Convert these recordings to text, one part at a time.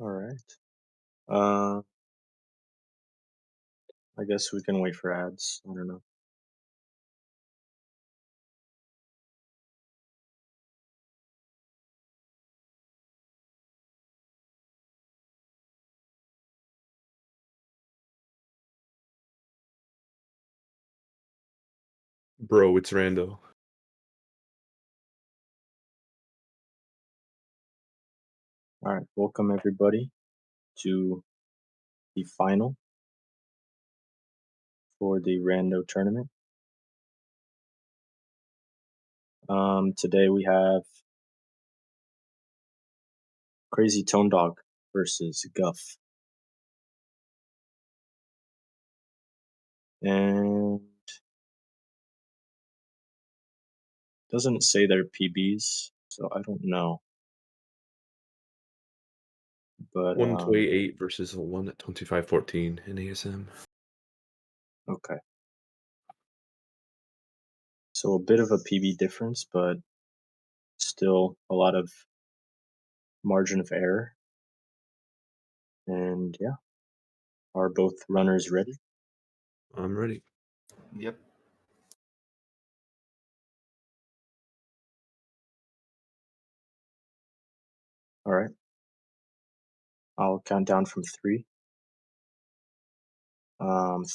All right. Uh, I guess we can wait for ads. I don't know. Bro, it's Rando. All right. Welcome everybody to the final for the Rando tournament. Today we have Crazy Tone Dog versus Guff, and doesn't say their PBs, so I don't know. But 128 versus a 1 at 2514 in ASM. okay. So a bit of a PB difference, but still a lot of margin of error. And yeah, are both runners ready? I'm ready. Yep. All right. I'll count down from three.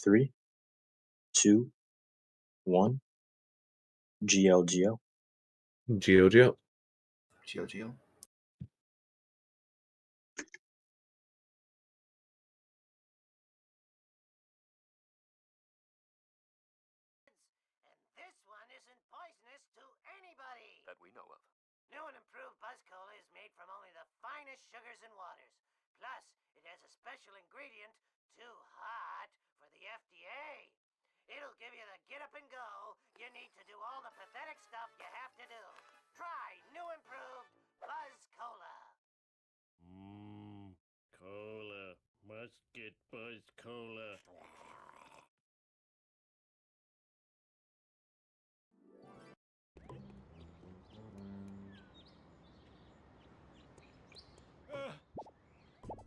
Three, two, one. GLGO. GOGO. Geo. And this one isn't poisonous to anybody that we know of. New and improved Buzz Cola is made from only the finest sugars and waters. Plus, it has a special ingredient, too hot for the FDA. It'll give you the get up and go you need to do all the pathetic stuff you have to do. Try new improved Buzz Cola. Cola. Must get Buzz Cola.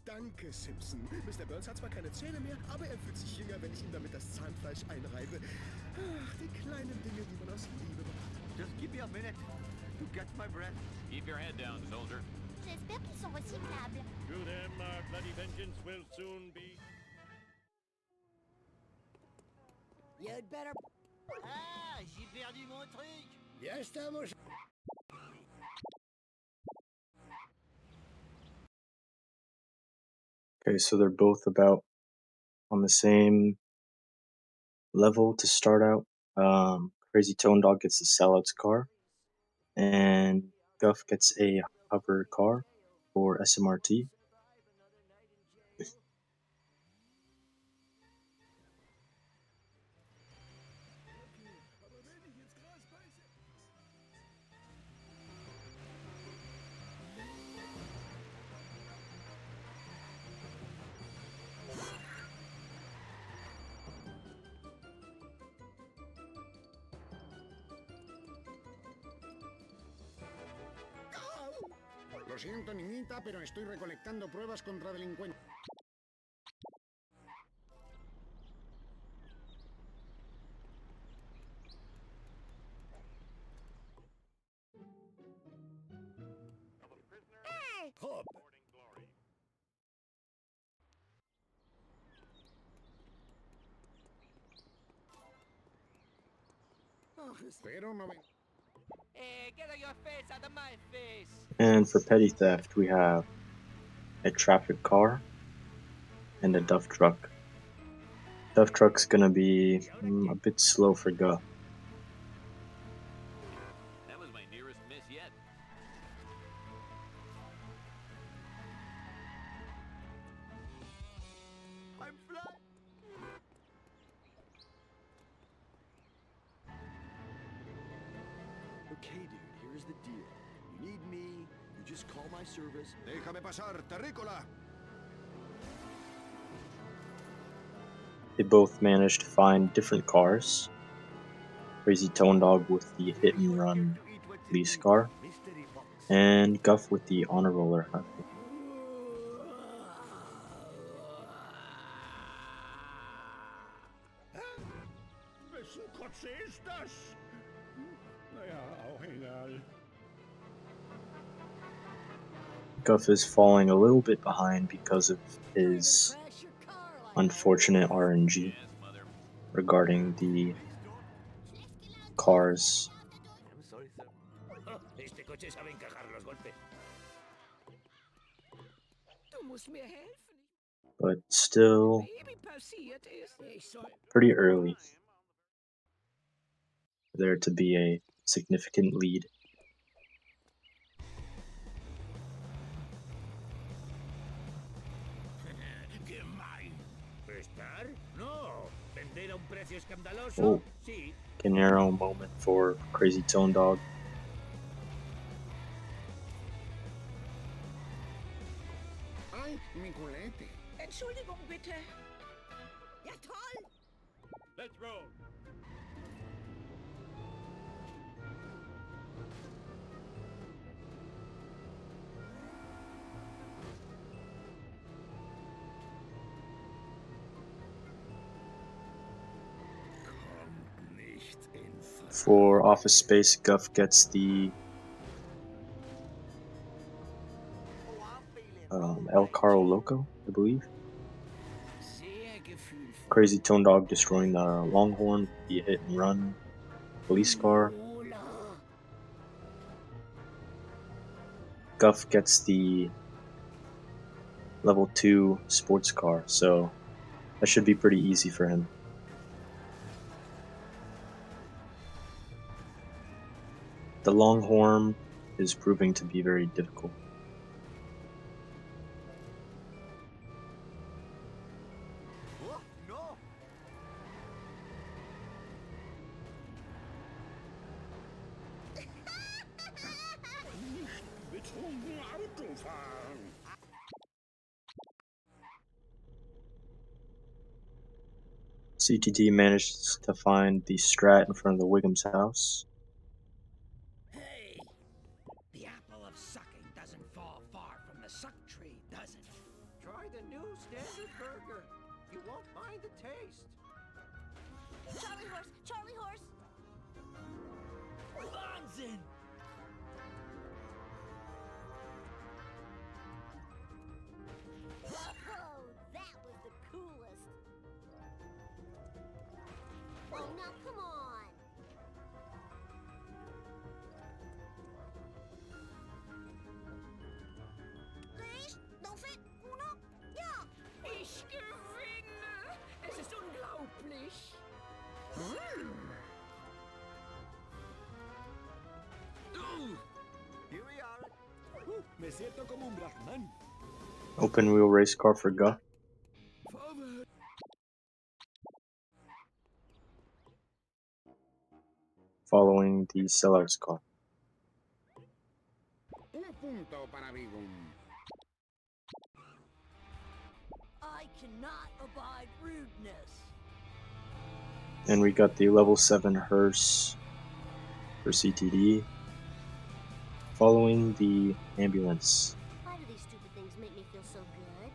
Danke, Simpson. Mr. Burns hat zwar keine Zähne mehr, aber er fühlt sich jünger, wenn ich ihm damit das Zahnfleisch einreibe. Ach, die kleinen Dinge, die man aus Liebe macht. Just give me a minute to catch my breath. Keep your head down, soldier. J'espère qu'ils sont recyclables. To them, our bloody vengeance will soon be. You'd better... Ah, j'ai perdu mon truc. Ya estamos. Okay, so they're both about on the same level to start out. Crazy Tone Dog gets the sellouts car, and Guff gets a hover car for SMRT. Aber wenn ich ins Gras beiße... Lo siento, niñita, pero estoy recolectando pruebas contra delincuentes. Hop. Espero no ven... Hey, get your face out of my face. And for petty theft, we have a traffic car and a Duff truck. Duff truck's gonna be a bit slow for Guff. That was my nearest miss yet. I'm flat. Okay, dude, here's the deal. You need me, you just call my service. Déjame pasar, terrícola. They both managed to find different cars. Crazy Tone Dog with the hit and run police car, and Guff with the honor roller. Guff is falling a little bit behind because of his unfortunate RNG regarding the cars. I'm sorry, sir. Oh, este coche sabe encajar los golpes. Du musst mir helfen. But still Baby passiert ist. Ich soll. pretty early for there to be a significant lead. Gemein. ¿Prestar? No. ¿Vender a un precio escandaloso? Oh, Sí. Canaro moment for crazytonedog. Ay, mi culete. Entschuldigung, bitte. Ja, toll. Let's roll. Kommt nicht in Frage. For Office Space, Guff gets the El Carro Loco, I believe. Sehr gefühlvoll. crazytonedog destroying the Longhorn, the hit and run police car. Guff gets the level 2 sports car, so that should be pretty easy for him. The Longhorn is proving to be very difficult. Oh, no! Betrunken Auto fahren. CTD managed to find the Strat in front of the Wiggum's house. Hey! The apple of sucking doesn't fall far from the suck tree, does it? Try the new standard burger. You won't mind the taste. Charlie horse, Charlie horse. Wahnsinn! Whoa, that was the coolest. Oh, now come on. Tres, dos, uno, ja. Ich gewinne. Es ist unglaublich. Here we are. Me siento como un brahman. Open wheel race car for Guff. Vorwärts. Following the sellout's car. Un punto para Bigum. I cannot abide rudeness. And we got the level 7 hearse for CTD. Following the ambulance. Why do these stupid things make me feel so good?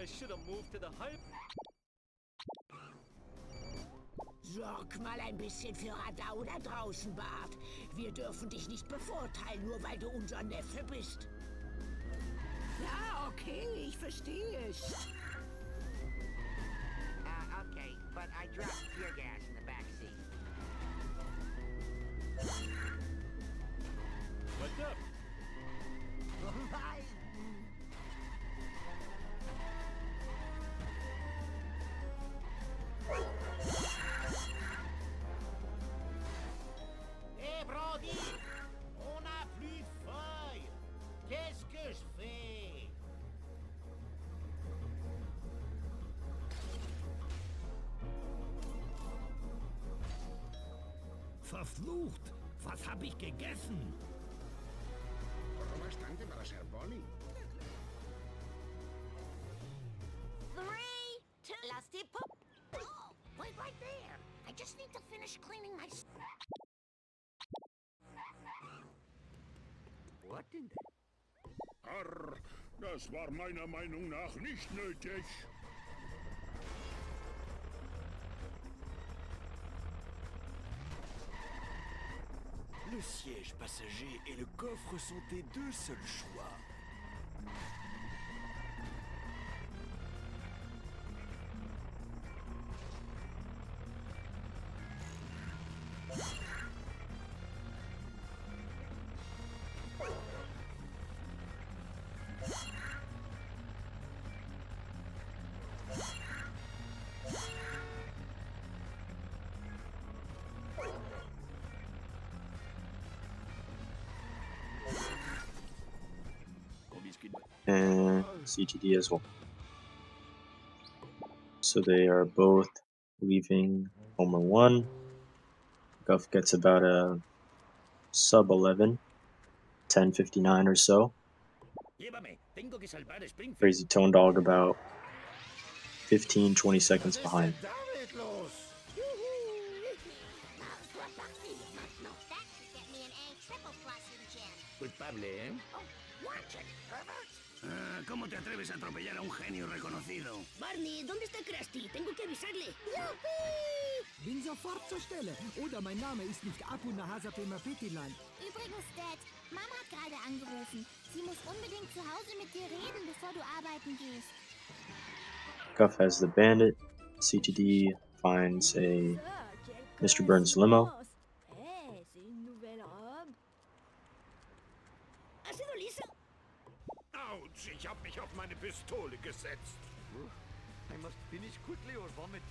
should have moved to the high. Sorg mal ein bisschen für Radau da draußen, Bart. Wir dürfen dich nicht bevorteilen, nur weil du unser Neffe bist. Ja, okay, ich verstehe es. Okay, but I dropped tear gas in the back seat. What's up? Hé, Brody! On n'a plus de feuilles! Qu'est-ce que je fais? Verflucht! Was hab ich gegessen? Bastante para ser Bonnie. 3, 2, lass die Pup. Oh, wait right there. I just need to finish cleaning my... What in the... Arr, das war meiner Meinung nach nicht nötig. Le siège passager et le coffre sont tes deux seuls choix. And CTD as well. So they are both leaving Homer 1. Guff gets about a sub 11, 10:59 or so. Llévame, tengo que salvar Springfield. Crazy Tone Dog about 15-20 seconds behind. ¡Dámetlos! No, that should get me an A triple plus in gym. Culpable, ¿eh? Oh, watch it, pervert. ¿Cómo te atreves a atropellar a un genio reconocido? Barney, ¿dónde está Krusty? Tengo que avisarle. Yuppie! Bin sofort zur Stelle. Oder mein Name ist nicht Apu Nahasapema Petilan. Übrigens, Dad, Mama hat gerade angerufen. Sie muss unbedingt zu Hause mit dir reden, bevor du arbeiten gehst. Guff has the bandit. CTD finds a Mr. Burns limo. Hey, c'est une nouvelle robe. ¿Ha sido liso? Autsch, ich hab mich auf meine Pistole gesetzt. I must finish quickly or vomit.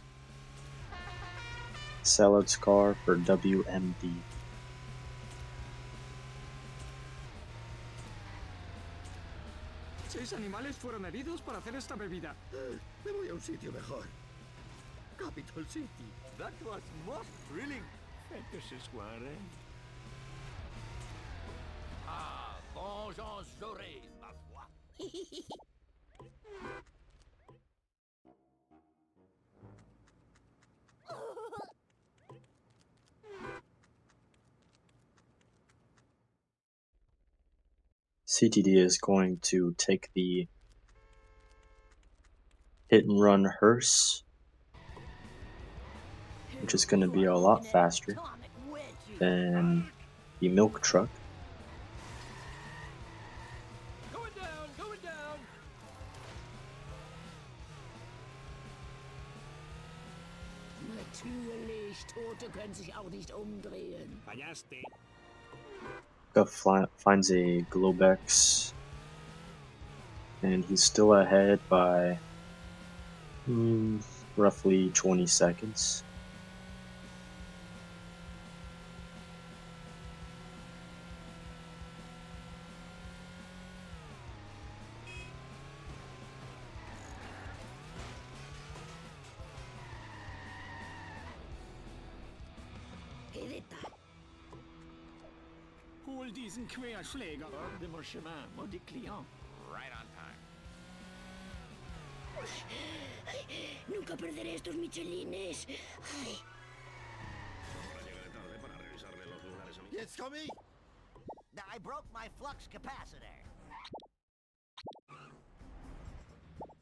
Sellout's car for WMD. Seis animales fueron heridos para hacer esta bebida. Me voy a un sitio mejor. Capitol City. That was most thrilling. Fantasy Square, ¿eh? Ah, vengeance j'aurai, ma foi. CTD is going to take the hit and run hearse, which is going to be a lot faster than the milk truck. Going down, going down. Natürlich, Tote können sich auch nicht umdrehen. Fallaste. Guff finds a Globex, and he's still ahead by roughly 20 seconds. Hol diesen Querschläger. Hors de mon chemin, maudit client. Right on time. Nunca perderé estos michelines. Ay. Jetzt komm ich! I broke my flux capacitor.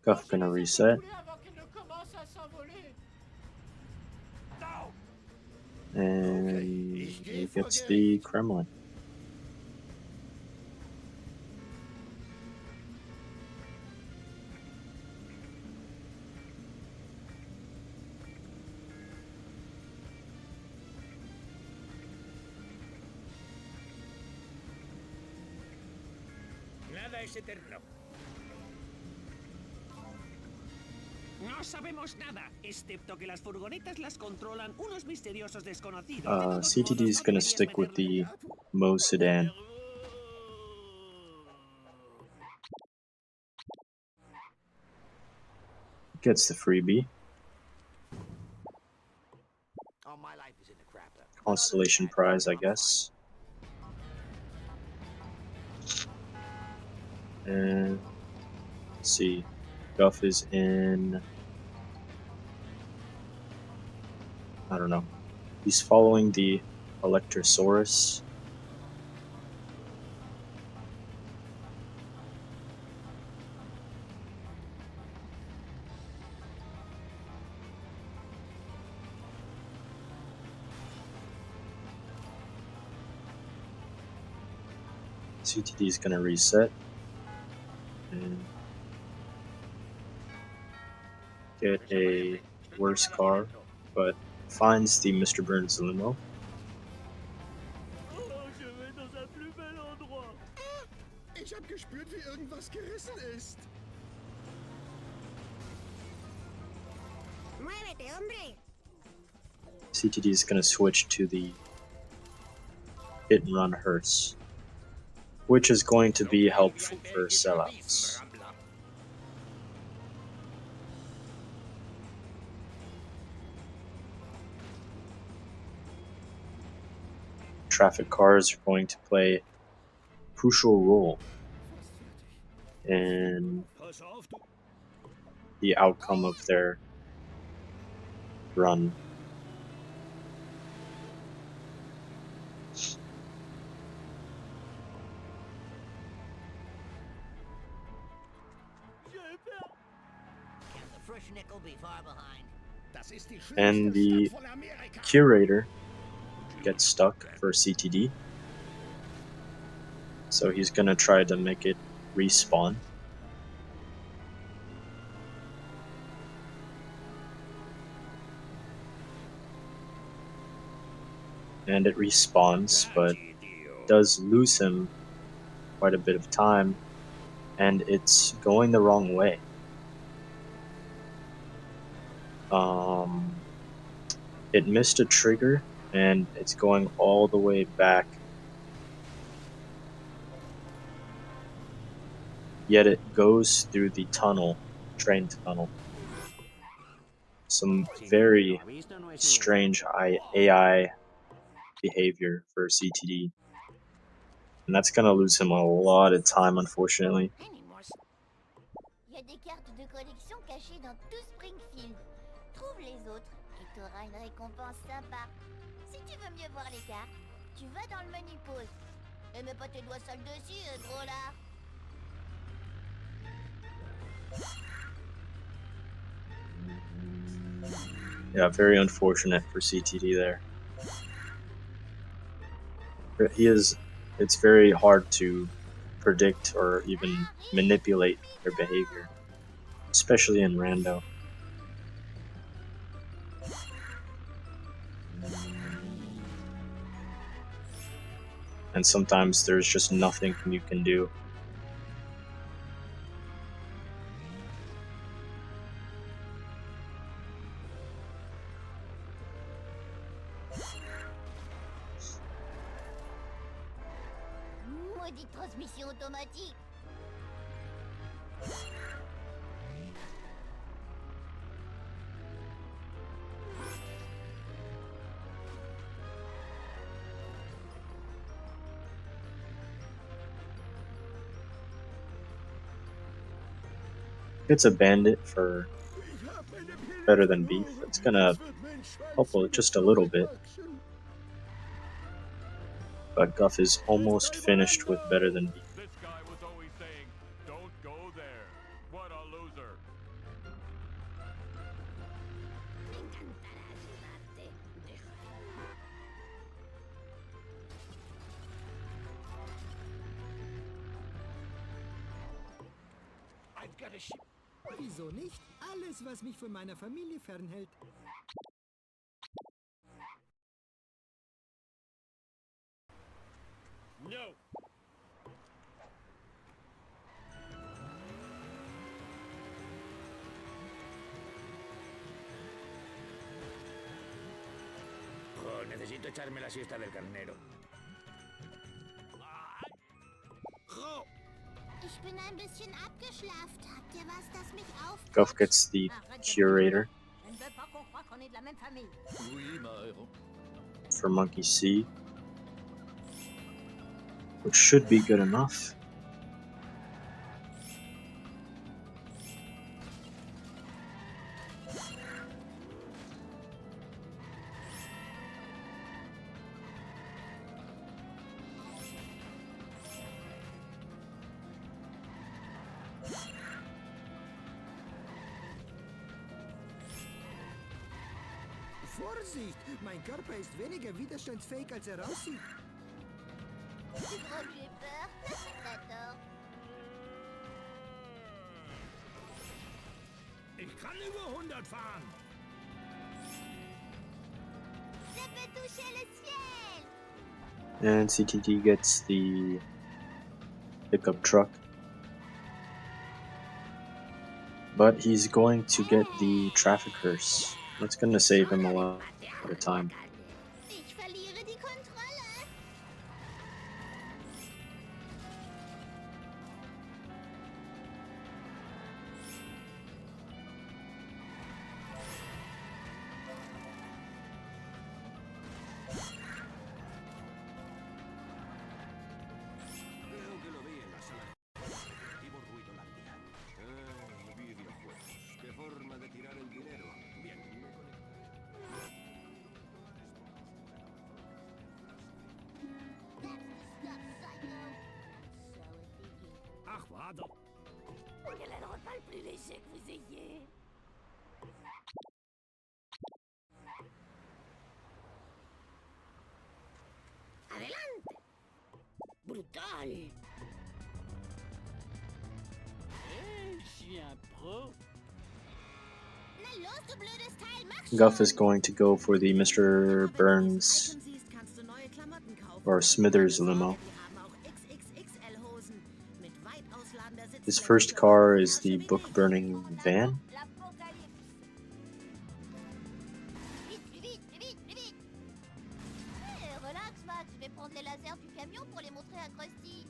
Guff gonna reset. And he gets the Kremlin. Nada es eterno. No sabemos nada, excepto que las furgonetas las controlan unos misteriosos desconocidos. CTD is gonna stick with the Mo sedan. Gets the freebie. All my life is in the crapper. Constellation prize, I guess. And let's see. Guff is in. I don't know. He's following the Electrosaurus. CTD is gonna reset and get a worse car, but finds the Mr. Burns limo. Ich hab gespürt, wie irgendwas gerissen ist. Muévete, hombre. CTD is gonna switch to the hit and run hearse, which is going to be helpful for sellouts. Traffic cars are going to play a crucial role in the outcome of their run. The Frischnick will be far behind. And the curator gets stuck for CTD, so he's gonna try to make it respawn. And it respawns, but does lose him quite a bit of time, and it's going the wrong way. It missed a trigger, and it's going all the way back. Yet it goes through the tunnel, train tunnel. Some very strange AI behavior for CTD. And that's gonna lose him a lot of time, unfortunately. Il y a des cartes de collection cachées dans tout Springfield. Trouve les autres et tu auras une récompense sympa. Si tu veux mieux voir les cartes, tu vas dans le menu pause. Et mets pas tes doigts sales dessus, gros là. Yeah, very unfortunate for CTD there. It's very hard to predict or even manipulate their behavior, especially in rando. And sometimes there's just nothing you can do. Maudite transmission automatique. It's a bandit for better than beef. It's gonna help just a little bit. But Guff is almost finished with better than beef. This guy was always saying, don't go there. What a loser. Wieso nicht? Alles, was mich von meiner Familie fernhält. No. Oh, necesito echarme la siesta del carnero. Ich bin ein bisschen abgeschlafft. Habt ihr was, das mich aufputzt? Guff gets the curator Je ne veux pas qu'on croie qu'on est de la même famille. for Monkey C, which should be good enough. Vorsicht! Mein Körper ist weniger widerstandsfähig, als er aussieht. Tu crois que j'ai peur? T'as tort. Ich kann über 100 fahren. Je peux toucher le ciel! And CTD gets the pickup truck. But he's going to get the traffic curse. That's going to save him a lot of time. Ich verliere die Kontrolle. Creo que lo vi en la sala de Activo Ruidolandia. Videojuegos. ¿Qué forma de tirar el dinero? Bien, me conecto. Ach, warte. Quel est le repas le plus léger que vous ayez? Adelante! Brutal! Je suis un pro. Na los, du blödes Teil, mach Guff schon! is going to go for the Mr. Burns Kannst du neue Klamotten kaufen. or Smithers limo. Wir haben auch XXXL-Hosen mit weit ausladender Sitz. His first car is the book-burning van. L'apocalypse! Vite, plus vite, plus vite, plus vite! Hé, relax, Max, je vais prendre les lasers du camion pour les montrer à Krusty.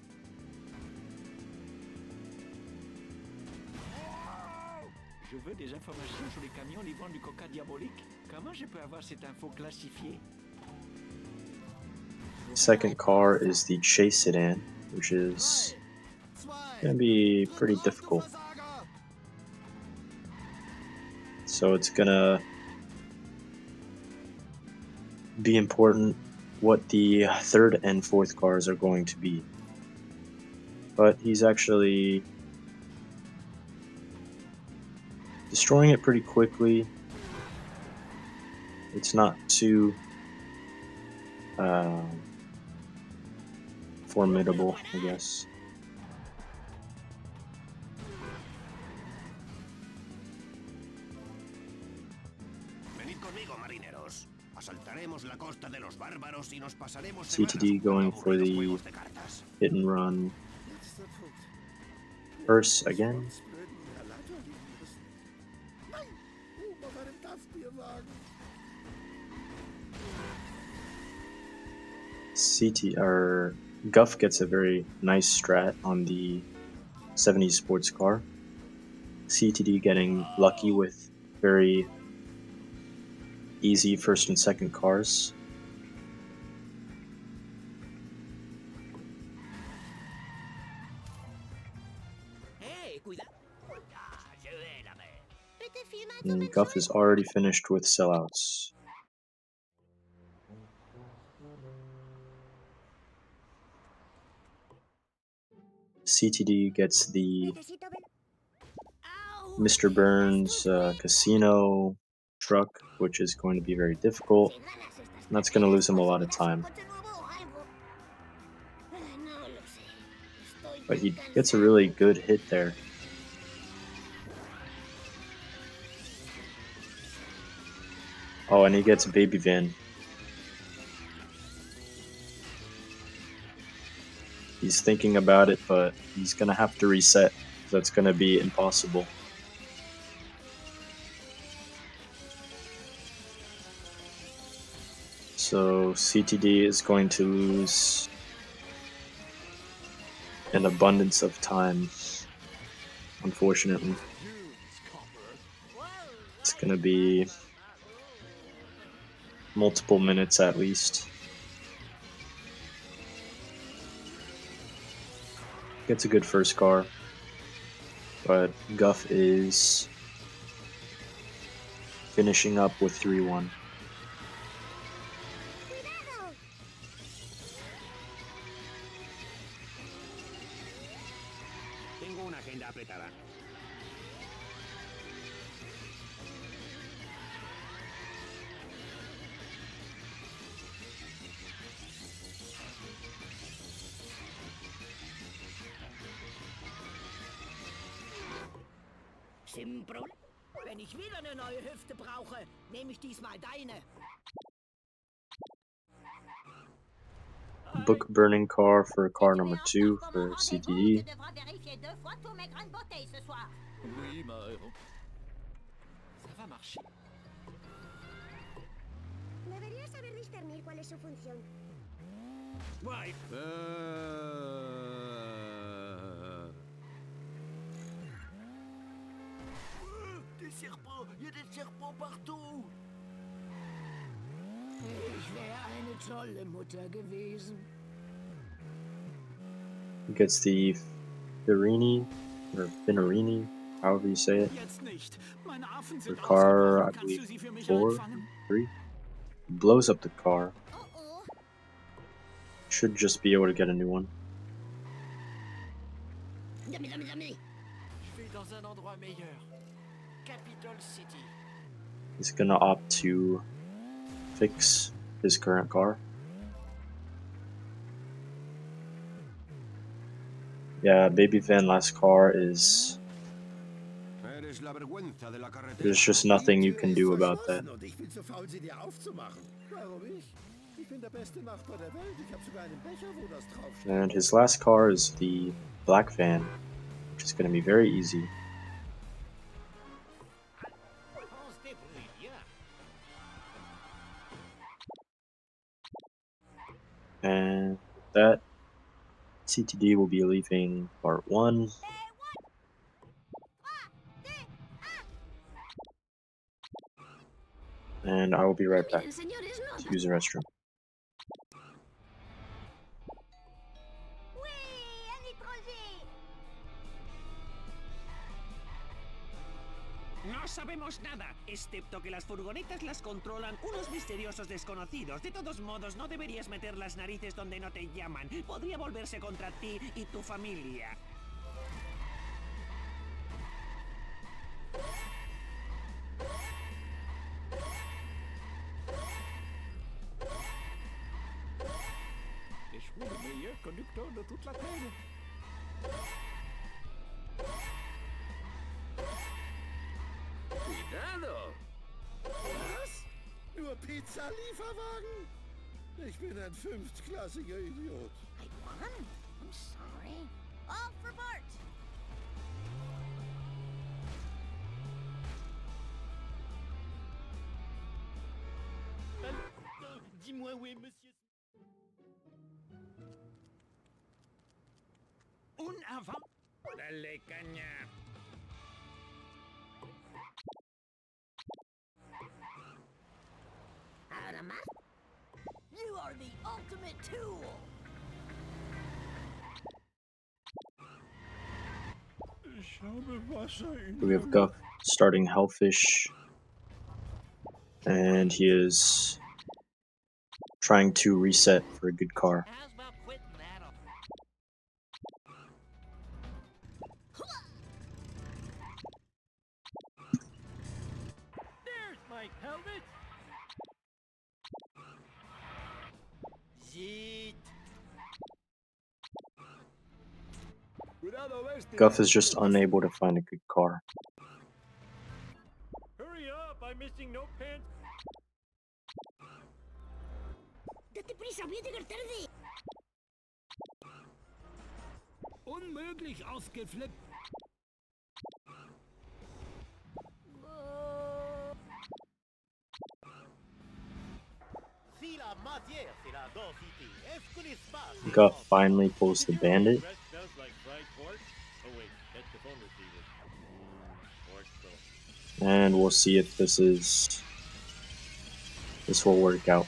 Je veux des informations sur les camions livrant du coca diabolique. Comment je peux avoir cette info classifiée? Second car is the chase sedan, which is going to be pretty difficult. So it's going to be important what the third and fourth cars are going to be. But he's actually destroying it pretty quickly. It's not too formidable, I guess. Venid conmigo, marineros. Asaltaremos la costa de los bárbaros y nos pasaremos CTD going for the juegos de cartas. hit and run. Letzter Punkt. Hearse again. Uns blöden Inhalator liegen müssen. Nein! Bei meinem Duff-Bierwagen. Guff gets a very nice strat on the 70s sports car. CTD getting lucky with very easy first and second cars. Hey, cuidado. Bitte vielmals And Guff is already finished with sellouts. CTD gets the Mr. Burns casino truck, which is going to be very difficult. And that's going to lose him a lot of time. But he gets a really good hit there. Oh, and he gets a baby van. He's thinking about it, but he's gonna have to reset. That's gonna be impossible. So CTD is going to lose an abundance of time, unfortunately. It's gonna be multiple minutes at least. Gets a good first car, but Guff is finishing up with 3-1. Tengo una agenda apretada. Problem. Wenn ich wieder eine neue Hüfte brauche, nehme ich diesmal deine. Book burning car for car number 2 for CTD. Oui, ma héros. Ça va marcher. Deberías saber discernir cuál es su función. Guay. Des serpents! Il y a des serpents partout! Ich wäre eine tolle Mutter gewesen. He gets the Firini, or Finerini, however you say it. Jetzt nicht. Meine Affen For sind car, I ausgebrochen. Kannst believe, du sie für mich 4, einfangen? 3. Blows up the car. Should just be able to get a new one. Je vais dans un endroit meilleur. Capital City. He's gonna opt to fix his current car. Yeah, Baby Van last car is... There's just nothing you can do about that. Und ich bin zu faul, sie dir aufzumachen. Warum ich? Ich bin der beste Nachbar der Welt. Ich habe sogar einen Becher, wo das draufsteht. And his last car is the black van, which is going to be very easy. And with that, CTD will be leaving part 1. And I will be right back to use the restroom. No sabemos nada, excepto que las furgonetas las controlan unos misteriosos desconocidos. De todos modos, no deberías meter las narices donde no te llaman. Podría volverse contra ti y tu familia. Je suis le meilleur conducteur de toute la terre. Cuidado! Was? Nur Pizza-Lieferwagen? Ich bin ein fünftklassiger Idiot. I won? I'm sorry. All for Bart! Dis-moi où est monsieur... Un avant... Dale caña. You are the ultimate tool. Ich habe Wasser in We have Guff starting Hellfish, and he is trying to reset for a good car. How's about quitting that off? There's my helmet! Zit! Guff is just unable to find a good car. Hurry up! I'm missing no pants. prisa, voy a llegar tarde. Unmöglich ausgeflippt. Guff finally pulls the bandit, and we'll see if this will work out.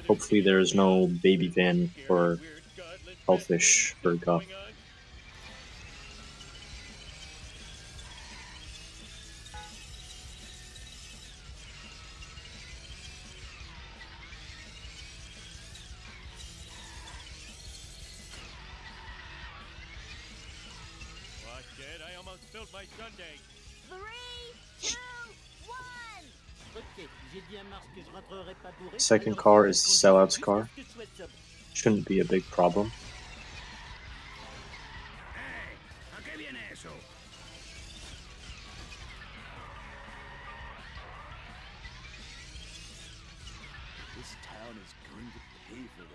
Hopefully there is no baby van or hellfish for Guff. I almost spilled my sundae. 3, 2, 1. Second car is the sellout's car. Shouldn't be a big problem. ¿A qué viene eso? This town is going to pay for this.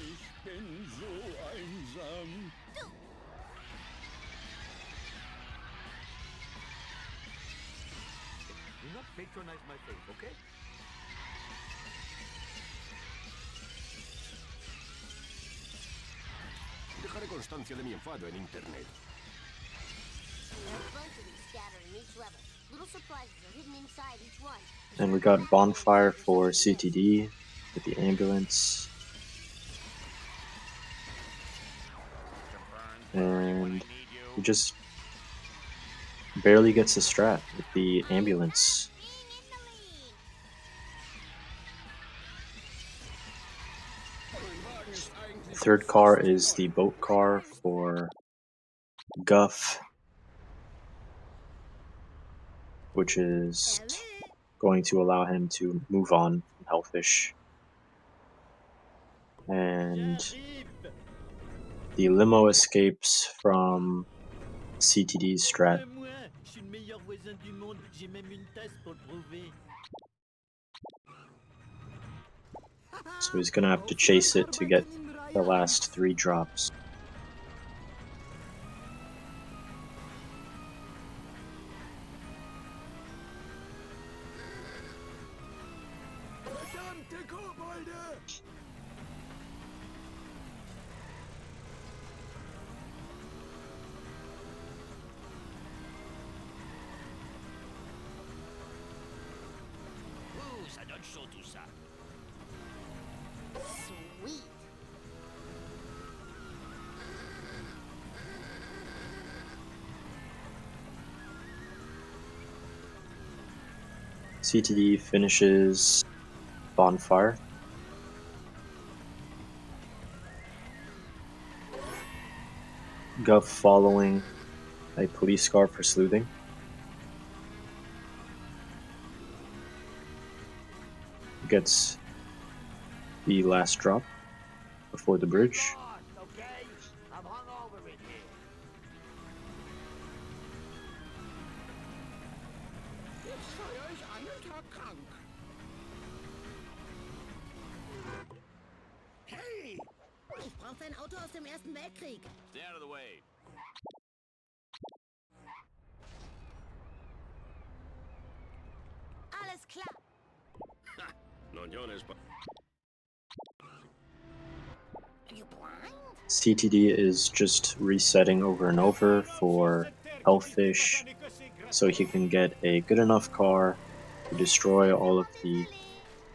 Ich bin so einsam. Do not patronize my faith, okay? Dejaré constancia de mi enfado en internet. There are a bunch of these scattered in each level. Little surprises are hidden inside each one. And we got bonfire for CTD with the ambulance. And he just barely gets the strat with the ambulance. The third car is the boat car for Guff, which is going to allow him to move on from Hellfish. And the limo escapes from CTD's strat. So he's gonna have to chase it to get the last 3 drops. Ça donne chaud tout ça. Sweet. CTD finishes bonfire. Guff following a police car for sleuthing. Gets the last drop before the bridge. Okay, I'm hungover in here. Ich feiere euch einen Tag krank. Hey! Ich brauche dein Auto aus dem Ersten Weltkrieg. Stay out of the way. Alles klar. No llores, You blind? CTD is just resetting over and over for Hellfish so he can get a good enough car to destroy all of the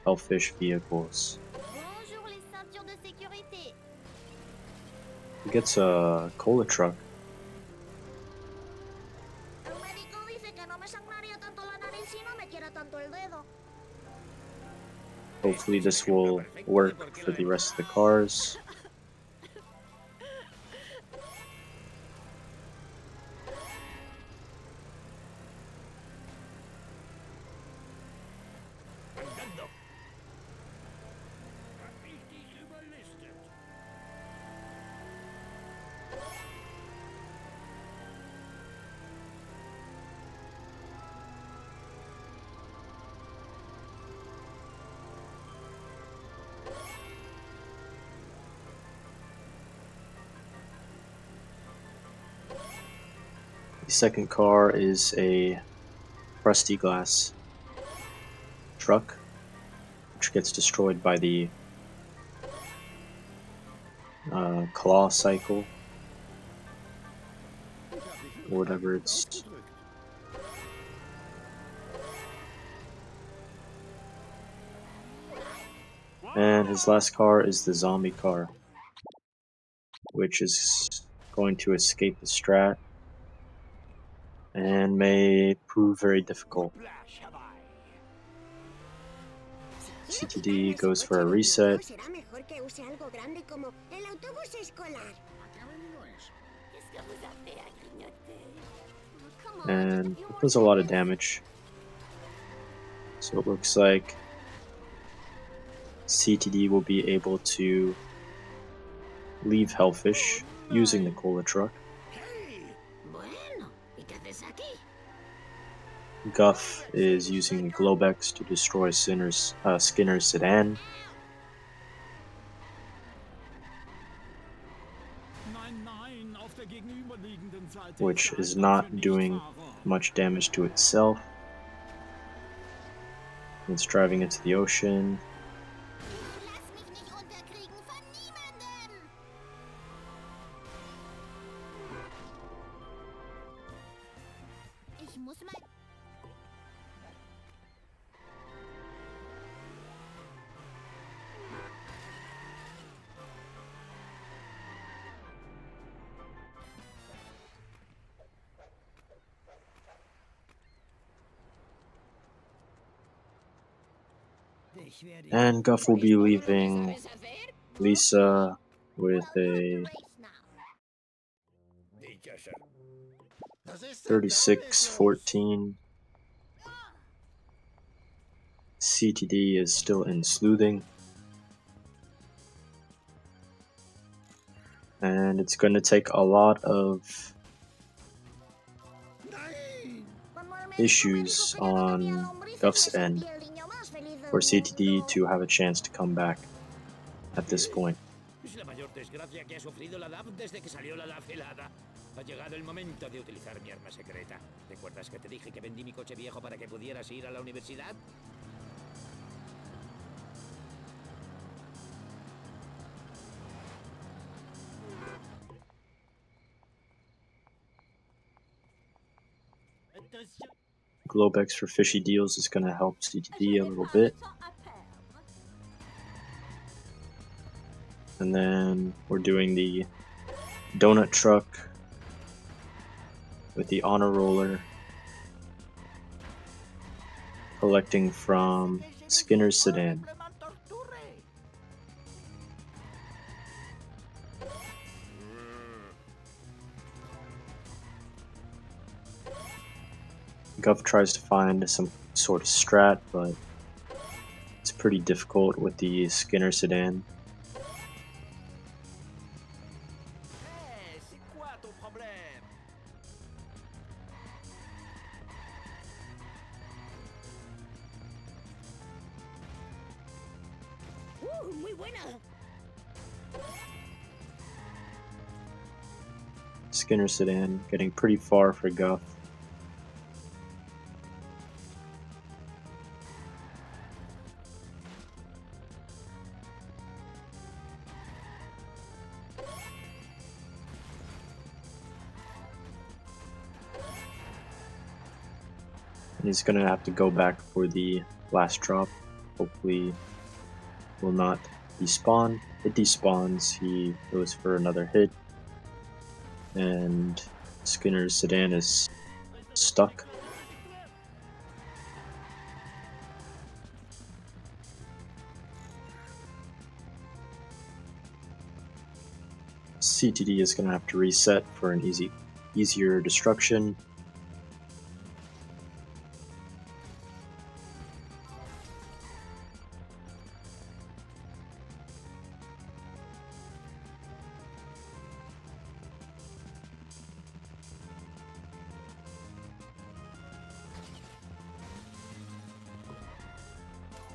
Hellfish vehicles. Bonjour les ceintures de sécurité. He gets a cola truck. El médico dice que no me sangraría tanto la nariz si no me quiera tanto el dedo. Hopefully this will work for the rest of the cars. Richtig überlistet. The second car is a crusty glass truck, which gets destroyed by the claw cycle, or whatever it's. And his last car is the zombie car, which is going to escape the strat and may prove very difficult. CTD goes for a reset, Será mejor que use algo grande como el autobús escolar. and it does a lot of damage. So it looks like CTD will be able to leave Hellfish using the cola truck. Guff is using the Globex to destroy Skinner's sedan. Which is not doing much damage to itself. It's driving into the ocean. And Guff will be leaving Lisa with a 36-14. CTD is still in sleuthing. And it's going to take a lot of issues on Guff's end for CTD to have a chance to come back at this point. Es la mayor desgracia que ha sufrido la DAF desde que salió la DAF helada. Ha llegado el momento de utilizar mi arma secreta. ¿Recuerdas que te dije que vendí mi coche viejo para que pudieras ir a la universidad? Globex for fishy deals is going to help CTD a little bit. And then we're doing the donut truck with the honor roller, collecting from Skinner's sedan. Guff tries to find some sort of strat, but it's pretty difficult with the Skinner sedan. Skinner sedan getting pretty far for Guff. And he's gonna have to go back for the last drop. Hopefully will not despawn. It despawns, he goes for another hit. And Skinner's sedan is stuck. CTD is going to have to reset for an easier destruction.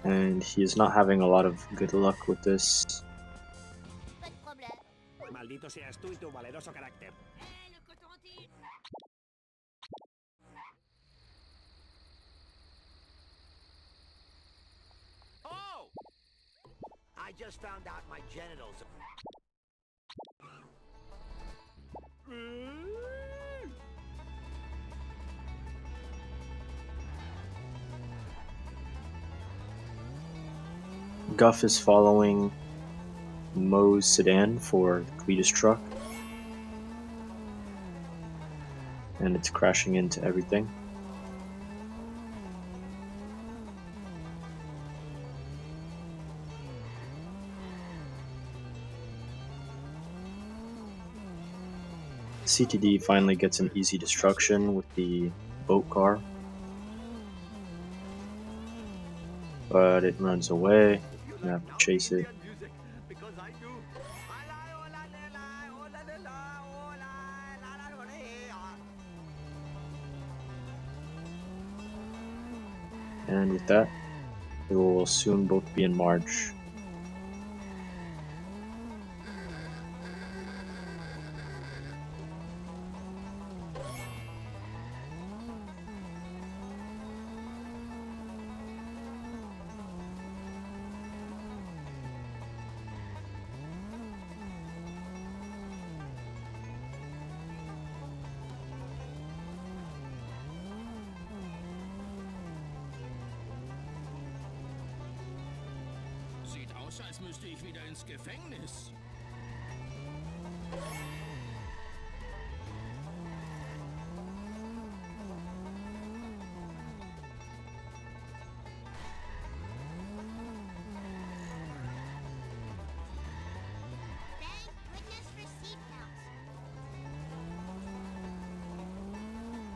And he is not having a lot of good luck with this. Maldito seas tú y tu valeroso carácter. just found out my genitals. Guff is following Moe's sedan for Cletus' truck, and it's crashing into everything. CTD finally gets an easy destruction with the boat car, but it runs away. You have to chase it. And with that, they will soon both be in March. Sieht aus, als müsste ich wieder ins Gefängnis.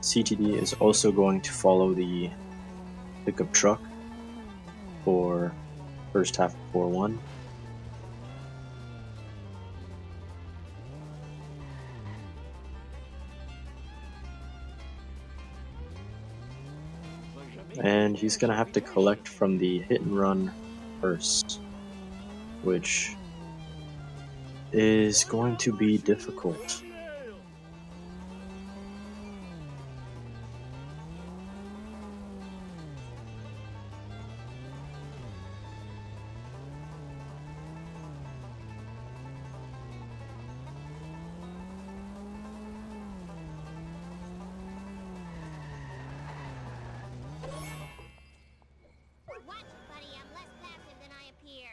CTD is also going to follow the pickup truck for first half of 4-1. And he's going to have to collect from the hit and run first, which is going to be difficult. Watch, buddy, I'm less passive than I appear.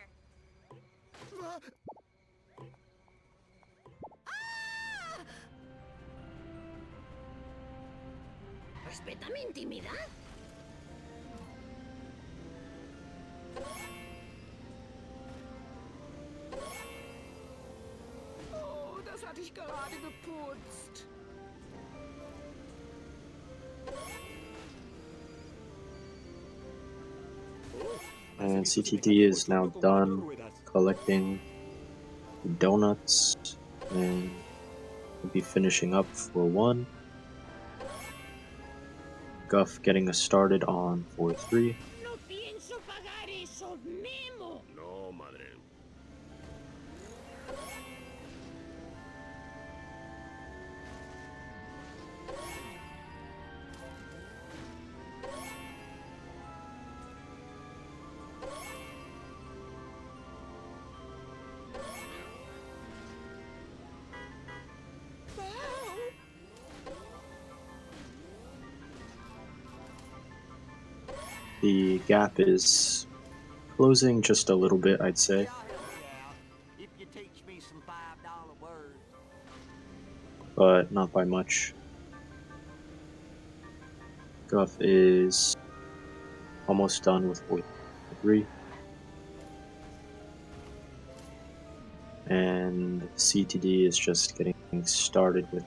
¿Respeta mi intimidad? Oh, das hatte ich gerade geputzt. And CTD is now done collecting the donuts, and we'll be finishing up 4-1. Guff getting us started on 4-3. No pienso pagar eso, Memo. No, madre. The gap is closing just a little bit, I'd say, If you teach me some $5 words. but not by much. Guff is almost done with 4-3. And CTD is just getting started with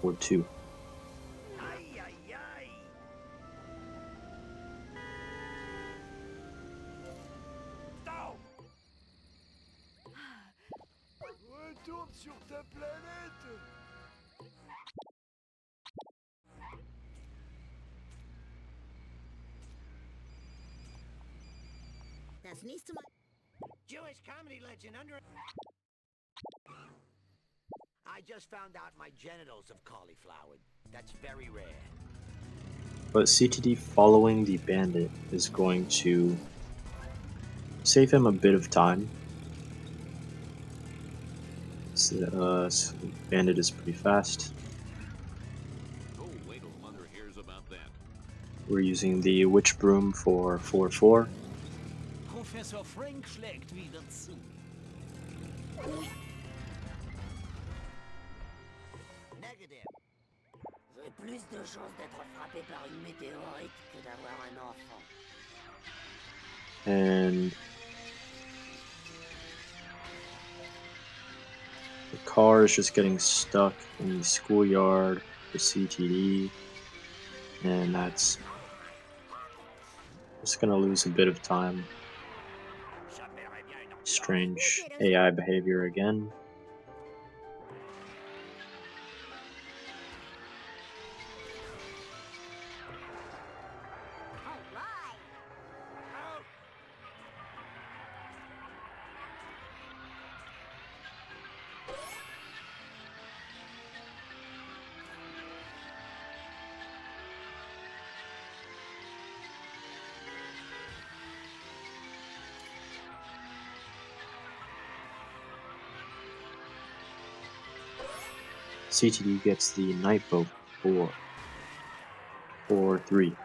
4-2. Ay, ay, ay. Stop. Retourne sur ta planète. Das nächste Mal. Jewish comedy legend under. I just found out my genitals have cauliflowered. That's very rare. But CTD following the bandit is going to save him a bit of time. Bandit is pretty fast. Oh, wait till Mother hears about that. We're using the Witch Broom for 4/4. Professor Frank schlägt wieder zu. Negative. J'ai plus de chances d'être frappé par une météorite que d'avoir un enfant. And the car is just getting stuck in the schoolyard for CTD, and that's just gonna lose a bit of time. Strange AI behavior again. CTD gets the night boat for 4/3.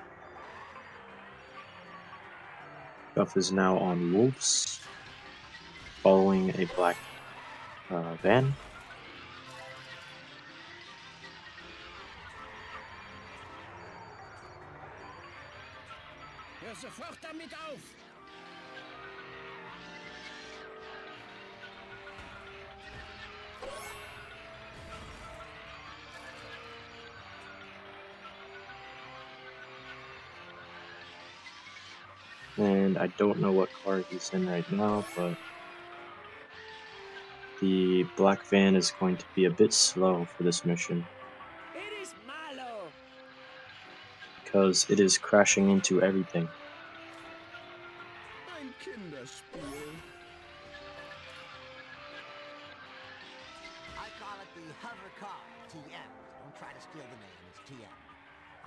Guff is now on wolves, following a black van. Hör sofort damit auf! And I don't know what car he's in right now, but the black van is going to be a bit slow for this mission ¡Eres malo! because it is crashing into everything. Ein Kinderspiel. I call it the hover car, TM. Don't try to steal the name, it's TM.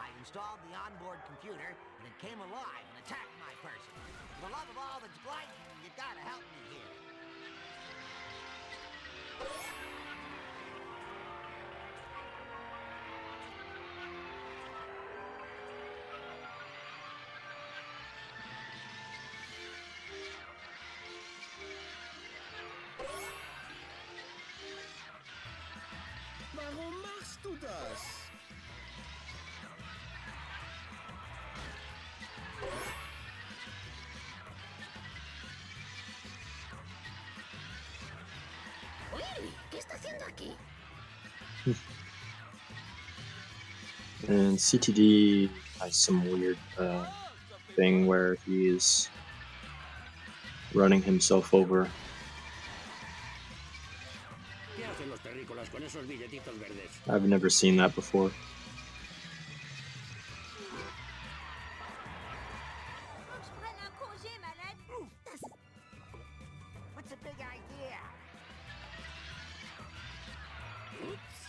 I installed the onboard computer, and it came alive and attacked my person. For the love of all that's bright, you gotta help me here. Warum machst du das? Uy, ¿qué está haciendo aquí? And CTD has some weird thing where he is running himself over. ¿Qué hacen los terrícolas con esos billetitos verdes? I've never seen that before. What's a big idea? Oops.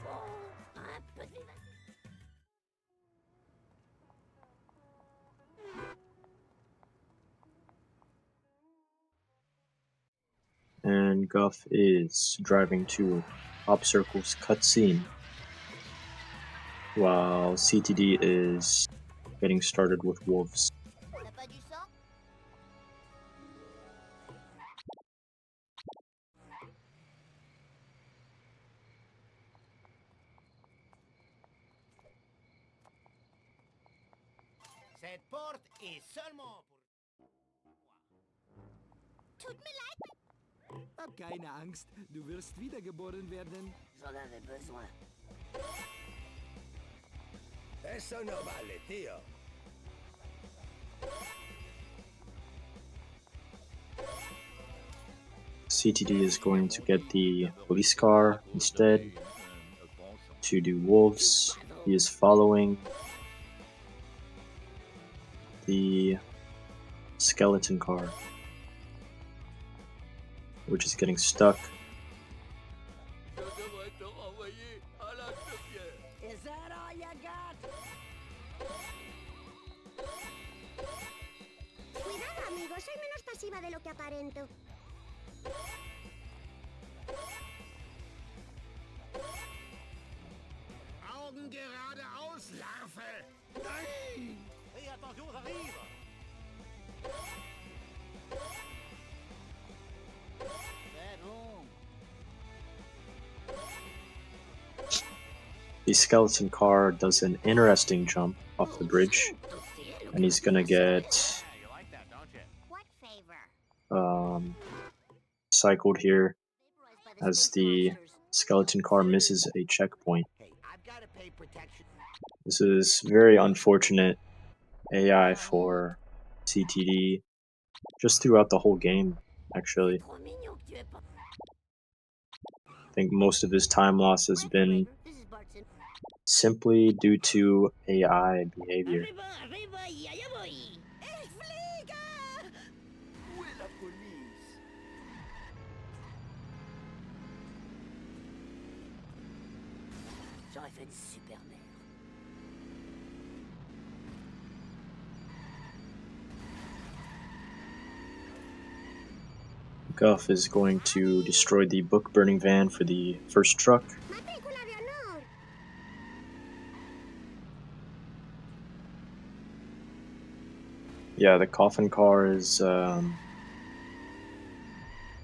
Oh, un peu de vivacité. And Guff is driving to Top Circle's cutscene while CTD is getting started with wolves. T'as pas du sang? Cette porte est seulement pour... Tut mir leid. Hab keine Angst, du wirst wiedergeboren werden. J'en avais besoin. Eso no vale, tío. CTD is going to get the police car instead to do wolves. He is following the skeleton car, which is getting stuck. Is that all you got? Cuidado, amigos, agresiva de lo que aparento. Augen geradeaus, Larve! Nein! Hey, attention, j'arrive! C'est bon. The skeleton car does an interesting jump off the bridge, and he's gonna get You like that, don't you? What favor? cycled here as the skeleton car misses a checkpoint. Hey, I've got to pay protection. This is very unfortunate AI for CTD just throughout the whole game, actually. Trop mignon que tu aies pas. I think most of his time loss has been This is Barton. simply due to AI behavior. Arriba, arriba, y allá voy. Ich fliege! Où est la police? J'aurais fait une super mère. Guff is going to destroy the book burning van for the first truck. Matrícula de honor. Yeah, the coffin car is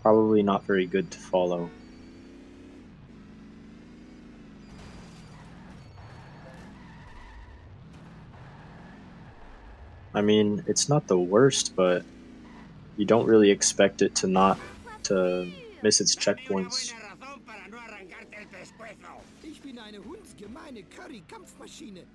probably not very good to follow. I mean, it's not the worst, but you don't really expect it to miss its checkpoints. Razón para no arrancarte el pescuezo. Ich bin eine hundsgemeine Curry-Kampfmaschine.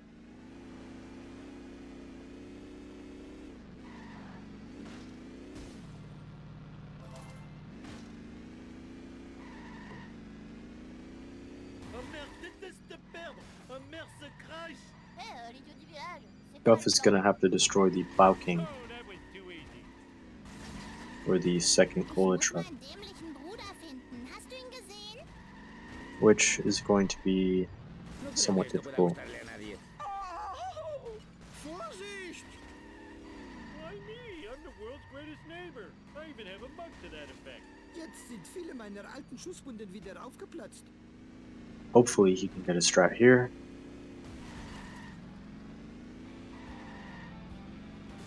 Ma mère déteste te perdre! Ma mère se crache! L'idiot du village. C'est Guff is gonna have to destroy the Plow King Oh, that was too easy. or the second Ich cola muss truck, meinen dämlichen Bruder finden. Hast du ihn gesehen? which is going to be No creo que somewhat esto pueda difficult. gustarle a nadie. Vorsicht! Why me? I'm the world's greatest neighbor. I even have a mug to that effect. Jetzt sind viele meiner alten Schusswunden wieder aufgeplatzt. Hopefully he can get a strat here.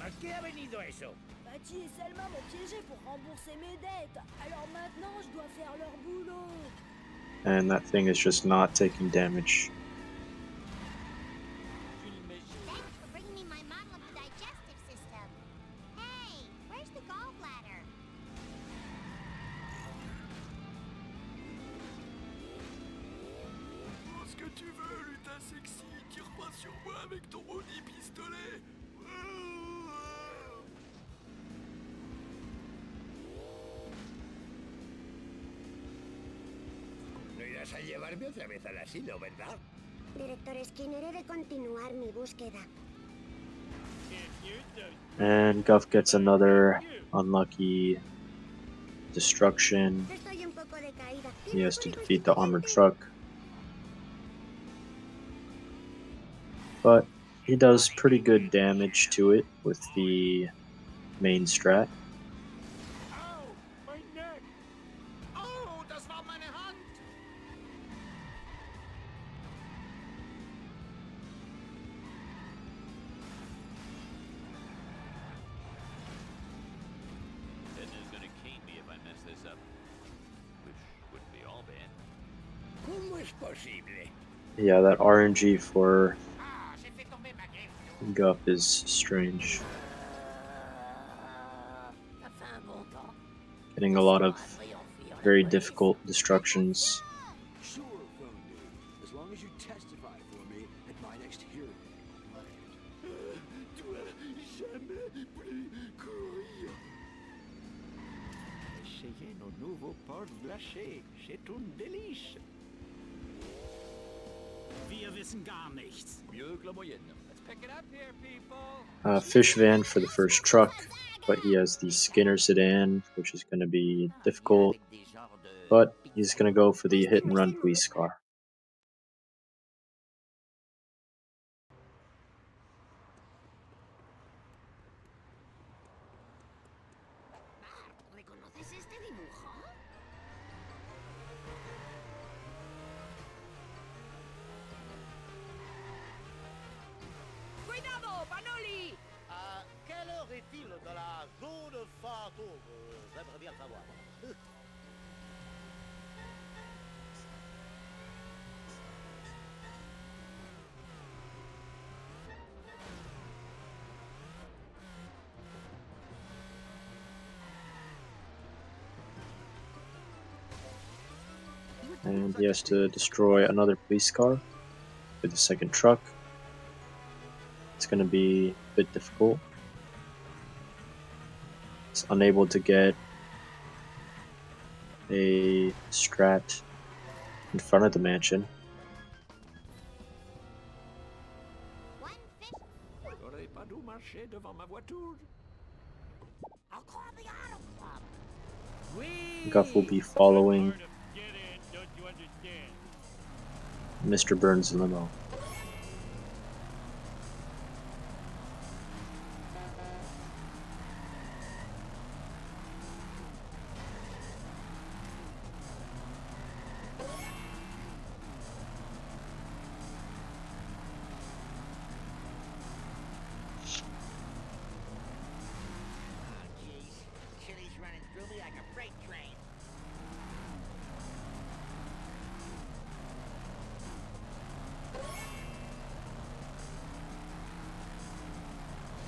¿A qué ha venido eso? Patty et Selma m'ont piégé pour rembourser mes dettes. Alors maintenant, je dois faire leur boulot. And that thing is just not taking damage. Thanks for bringing me my model of the digestive system. Hey, where's the gallbladder? Ce que tu veux, lutin sexy, tire pas sur moi avec ton maudit pistolet. No irás a llevarme otra vez al asilo, ¿verdad? Director Skinner, he de continuar mi búsqueda. And Guff gets another unlucky destruction. Estoy un poco decaída. He has to defeat the armored truck. But he does pretty good damage to it with the main strat. Ow! My neck! Oh, das war meine Hand! Edna's gonna cane me if I mess this up. Which wouldn't be all bad. ¿Cómo es posible? Yeah, that RNG for Ah, se fait tomber ma gueule. Guff is strange. Ça fait un bon temps. Getting a lot of very difficult destructions. Sure, Phone As long as you testify for me at my next hearing. Tu as jamais plus courir. Essayez nos nouveaux pâtes glacés. C'est une délice. Wir wissen gar nichts. Mieux que la moyenne. Let's pick it up here, people. Fish van for the first truck, but he has the Skinner sedan, which is going to be difficult. But he's going to go for the hit and run police car. qu'en est-il de la zone fantôme? J'aimerais bien savoir. And he has to destroy another police car with the second truck. It's going to be a bit difficult. It's unable to get a strat in front of the mansion. J'aurais pas dû marcher devant ma voiture. Guff will be following Mr. Burns' limo.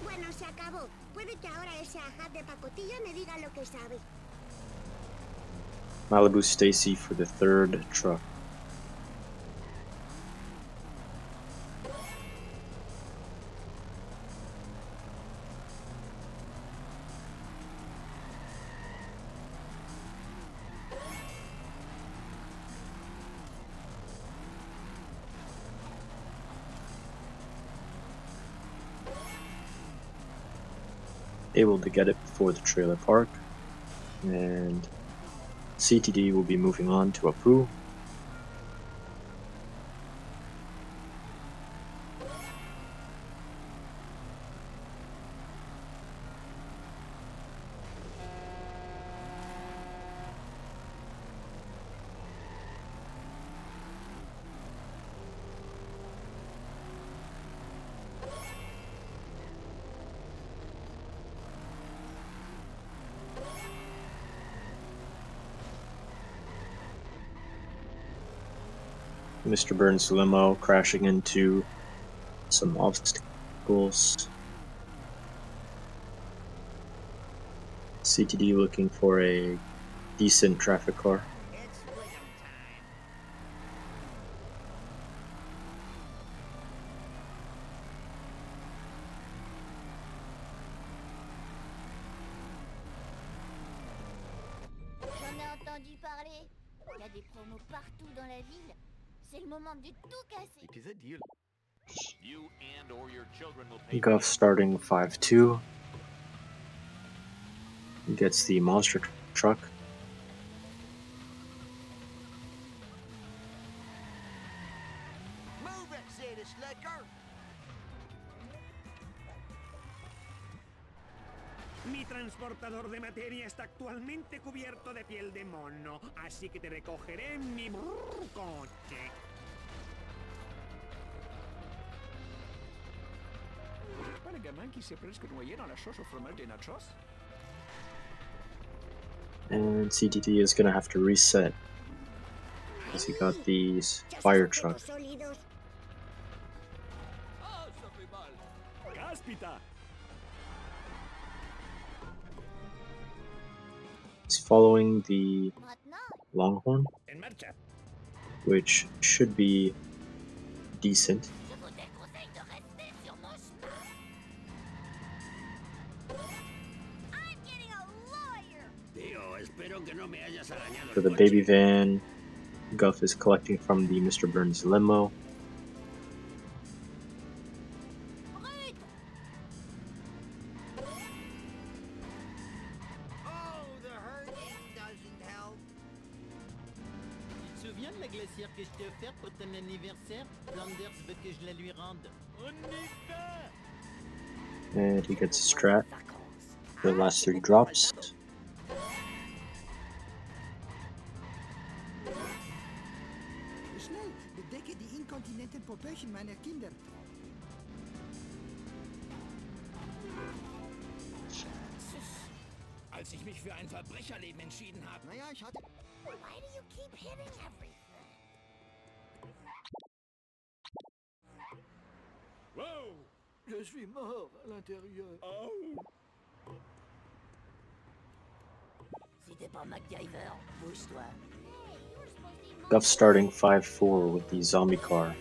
Bueno, se acabó. Puede que ahora ese ajá de pacotilla me diga lo que sabe. Malibu Stacy for the third truck. Able to get it before the trailer park, and CTD will be moving on to Apu. Mr. Burns' limo crashing into some obstacles. CTD looking for a decent traffic car. J'en ai entendu parler. Il y a des promos partout dans la ville. C'est le moment de tout casser. It is a deal. You and or your children will pay Guff starting 5-2. Gets the monster truck. Move it, city slicker! Mi transportador de materia está actualmente cubierto de piel de mono, así que te recogeré en mi coche. C'est pas le gamin qui s'est presque noyé dans la sauce au fromage des nachos? And CTD is gonna have to reset because he got these fire truck. Ah, ça fait mal. Gaspita! He's following the Longhorn, En marcha. which should be decent. Je vous déconseille de rester sur mon chemin. I'm getting a lawyer. Tío, espero que no me hayas arañado For el the coche. baby van, Guff is collecting from the Mr. Burns limo. Oh, the hurting doesn't help. Tu te souviens de la glacière que je t'ai offerte pour ton anniversaire? Flanders veut que je la lui rende. On y va! And he gets a strat for the last 3 drops. Schnell, bedecke die inkontinenten Popöchen meiner Kinder. als ich mich für ein Verbrecherleben entschieden habe. Naja, ich hatte... Why do you keep hitting everything? Wow! Je suis mort à l'intérieur. Au! Si t'es pas MacGyver, bouge-toi. Guff starting 5-4 with the zombie car.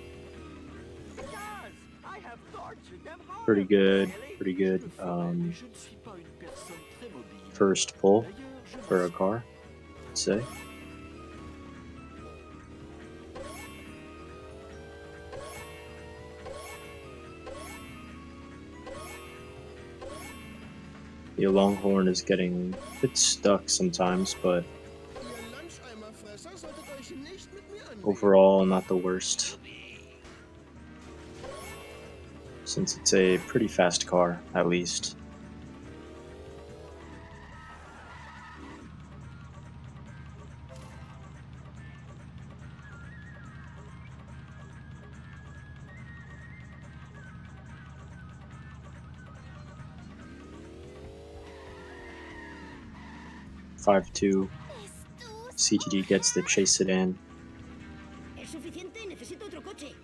I have tortured them hard. Pretty good, Really? pretty Je good le ferai, mais je ne suis pas une personne très mobile. first pull D'ailleurs, je for a m'excuse. car, I'd say. The Longhorn is getting a bit stuck sometimes, but Ihr Luncheimerfresser solltet euch nicht mit mir anlegen. overall not the worst, since it's a pretty fast car, at least. (5-2). CTD gets the chase it in. Es suficiente, necesito otro coche.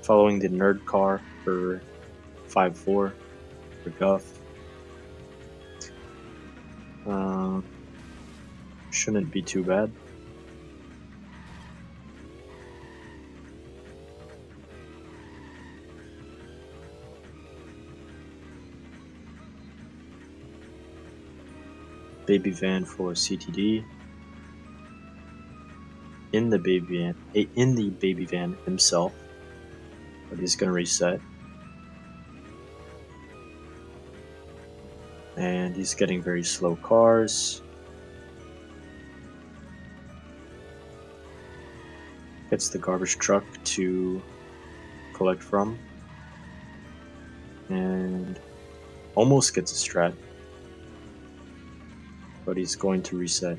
Following the nerd car for 5-4 for Guff. Shouldn't be too bad. Baby van for CTD. In the baby van himself, but he's gonna reset. And he's getting very slow cars. Gets the garbage truck to collect from. And almost gets a strat. But he's going to reset.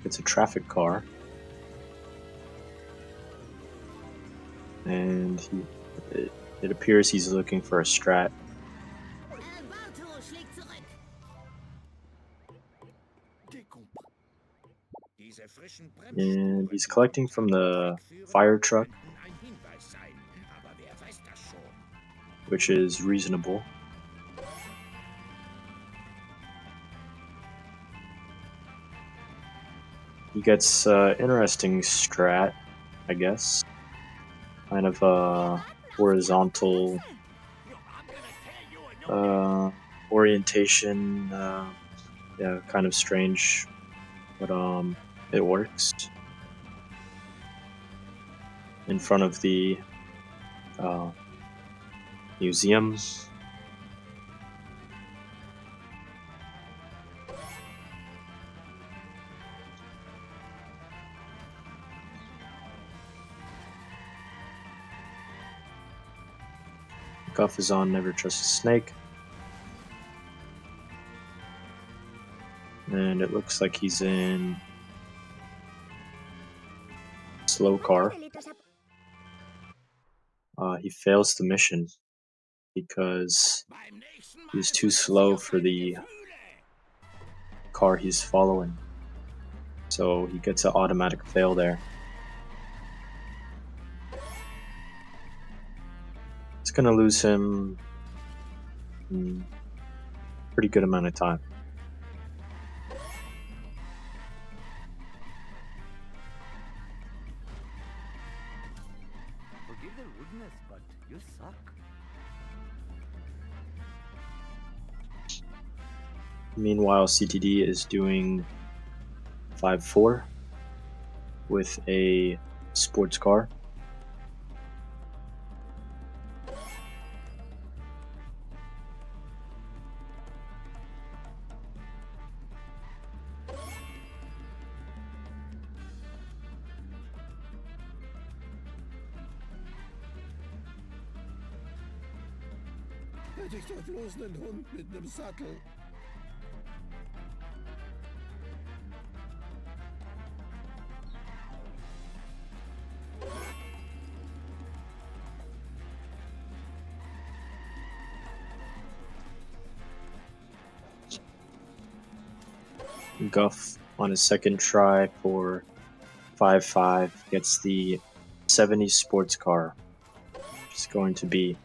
It's a traffic car. And it appears he's looking for a strat. And he's collecting from the fire truck, which is reasonable. He gets interesting strat, I guess. Kind of horizontal orientation. Yeah, kind of strange, but it works. In front of the museum. Guff is on Never Trust a Snake. And it looks like he's in slow car. He fails the mission because he's too slow for the car he's following. So he gets an automatic fail there. It's gonna lose him a pretty good amount of time. Forgive the rudeness, but you suck. Meanwhile, CTD is doing 5-4 with a sports car. Hätte ich doch bloß einen Hund mit einem Sattel. Guff on his second try for 5-5 gets the 70s sports car, which is going to be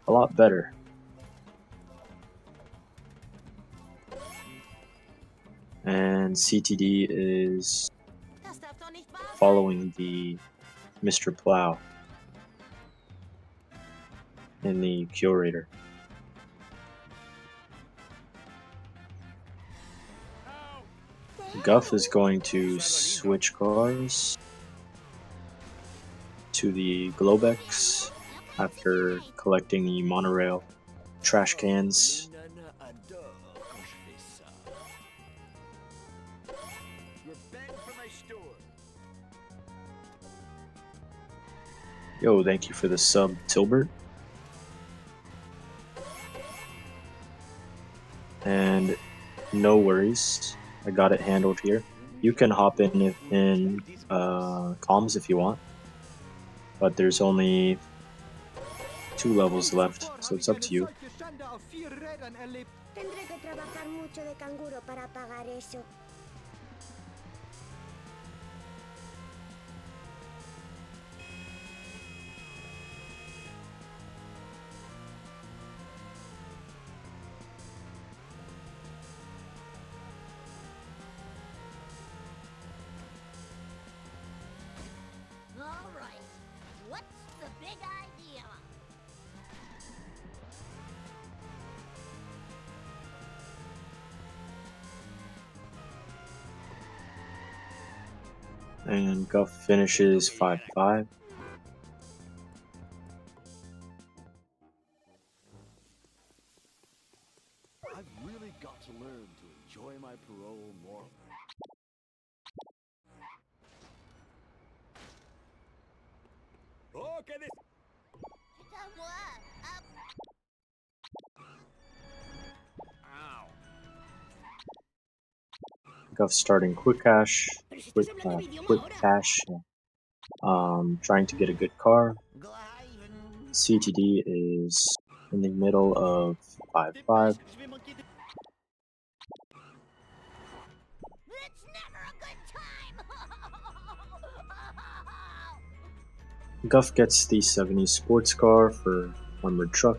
a lot better. And CTD is following the Mr. Plow in the curator. Guff is going to switch cars to the Globex after collecting the monorail trash cans. Yo, thank you for the sub, Tilbert. And no worries, I got it handled here. You can hop in comms if you want, but there's only 2 levels left, so it's up to you. Tendré que trabajar mucho de canguro para pagar eso. All right. What's the big idea? And Guff finishes 5-5. I've really got to learn to enjoy my parole more. Oh, que C'est à moi. Ow. Guff starting quick cash, trying to get a good car. CTD is in the middle of 5-5. It's never a good time. Guff gets the 70s sports car for armored truck.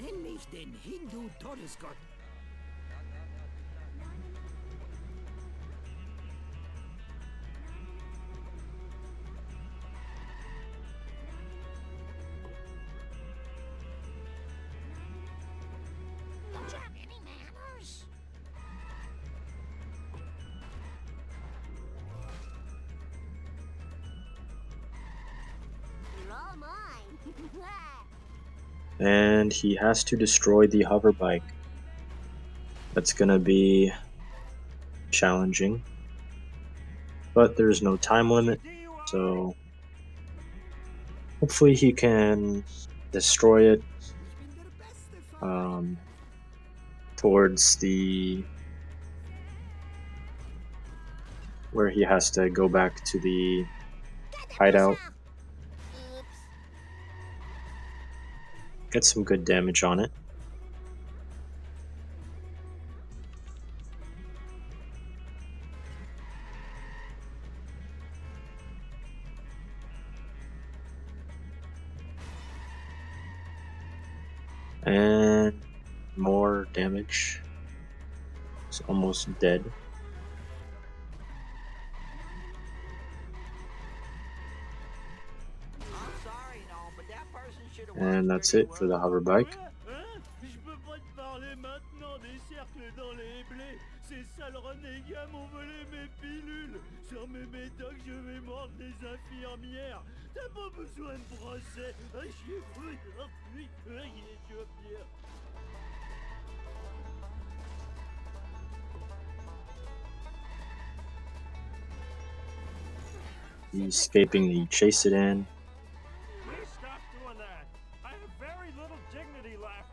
Nenn mich den Hindu-Todesgott. Don't you have any manners? You're all mine. And he has to destroy the hover bike. That's gonna be challenging, but there's no time limit, so hopefully he can destroy it towards the where he has to go back to the hideout. Get some good damage on it. And more damage. It's almost dead. And that's it for the hover bike. Je peux pas te parler maintenant des cercles dans les blés. Ces sales renégats m'ont volé mes pilules. Sur mes médocs, je vais mordre les infirmières. T'as pas besoin de procès. Ah, je suis fou. Je veux bien. He's escaping the chase it in. Please stop doing that. I have very little dignity left.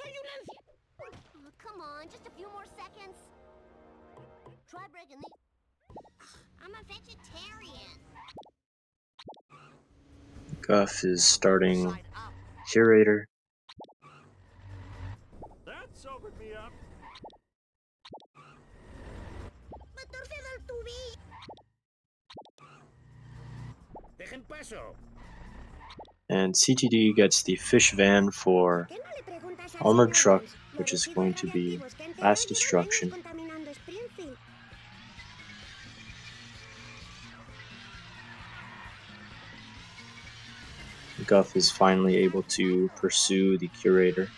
Oh, come on, just a few more seconds. Try breaking these. I'm a vegetarian. Guff is starting Curator. That sobered me up. Dejen paso. And CTD gets the fish van for armored truck, which is going to be mass destruction. Guff is finally able to pursue the Curator.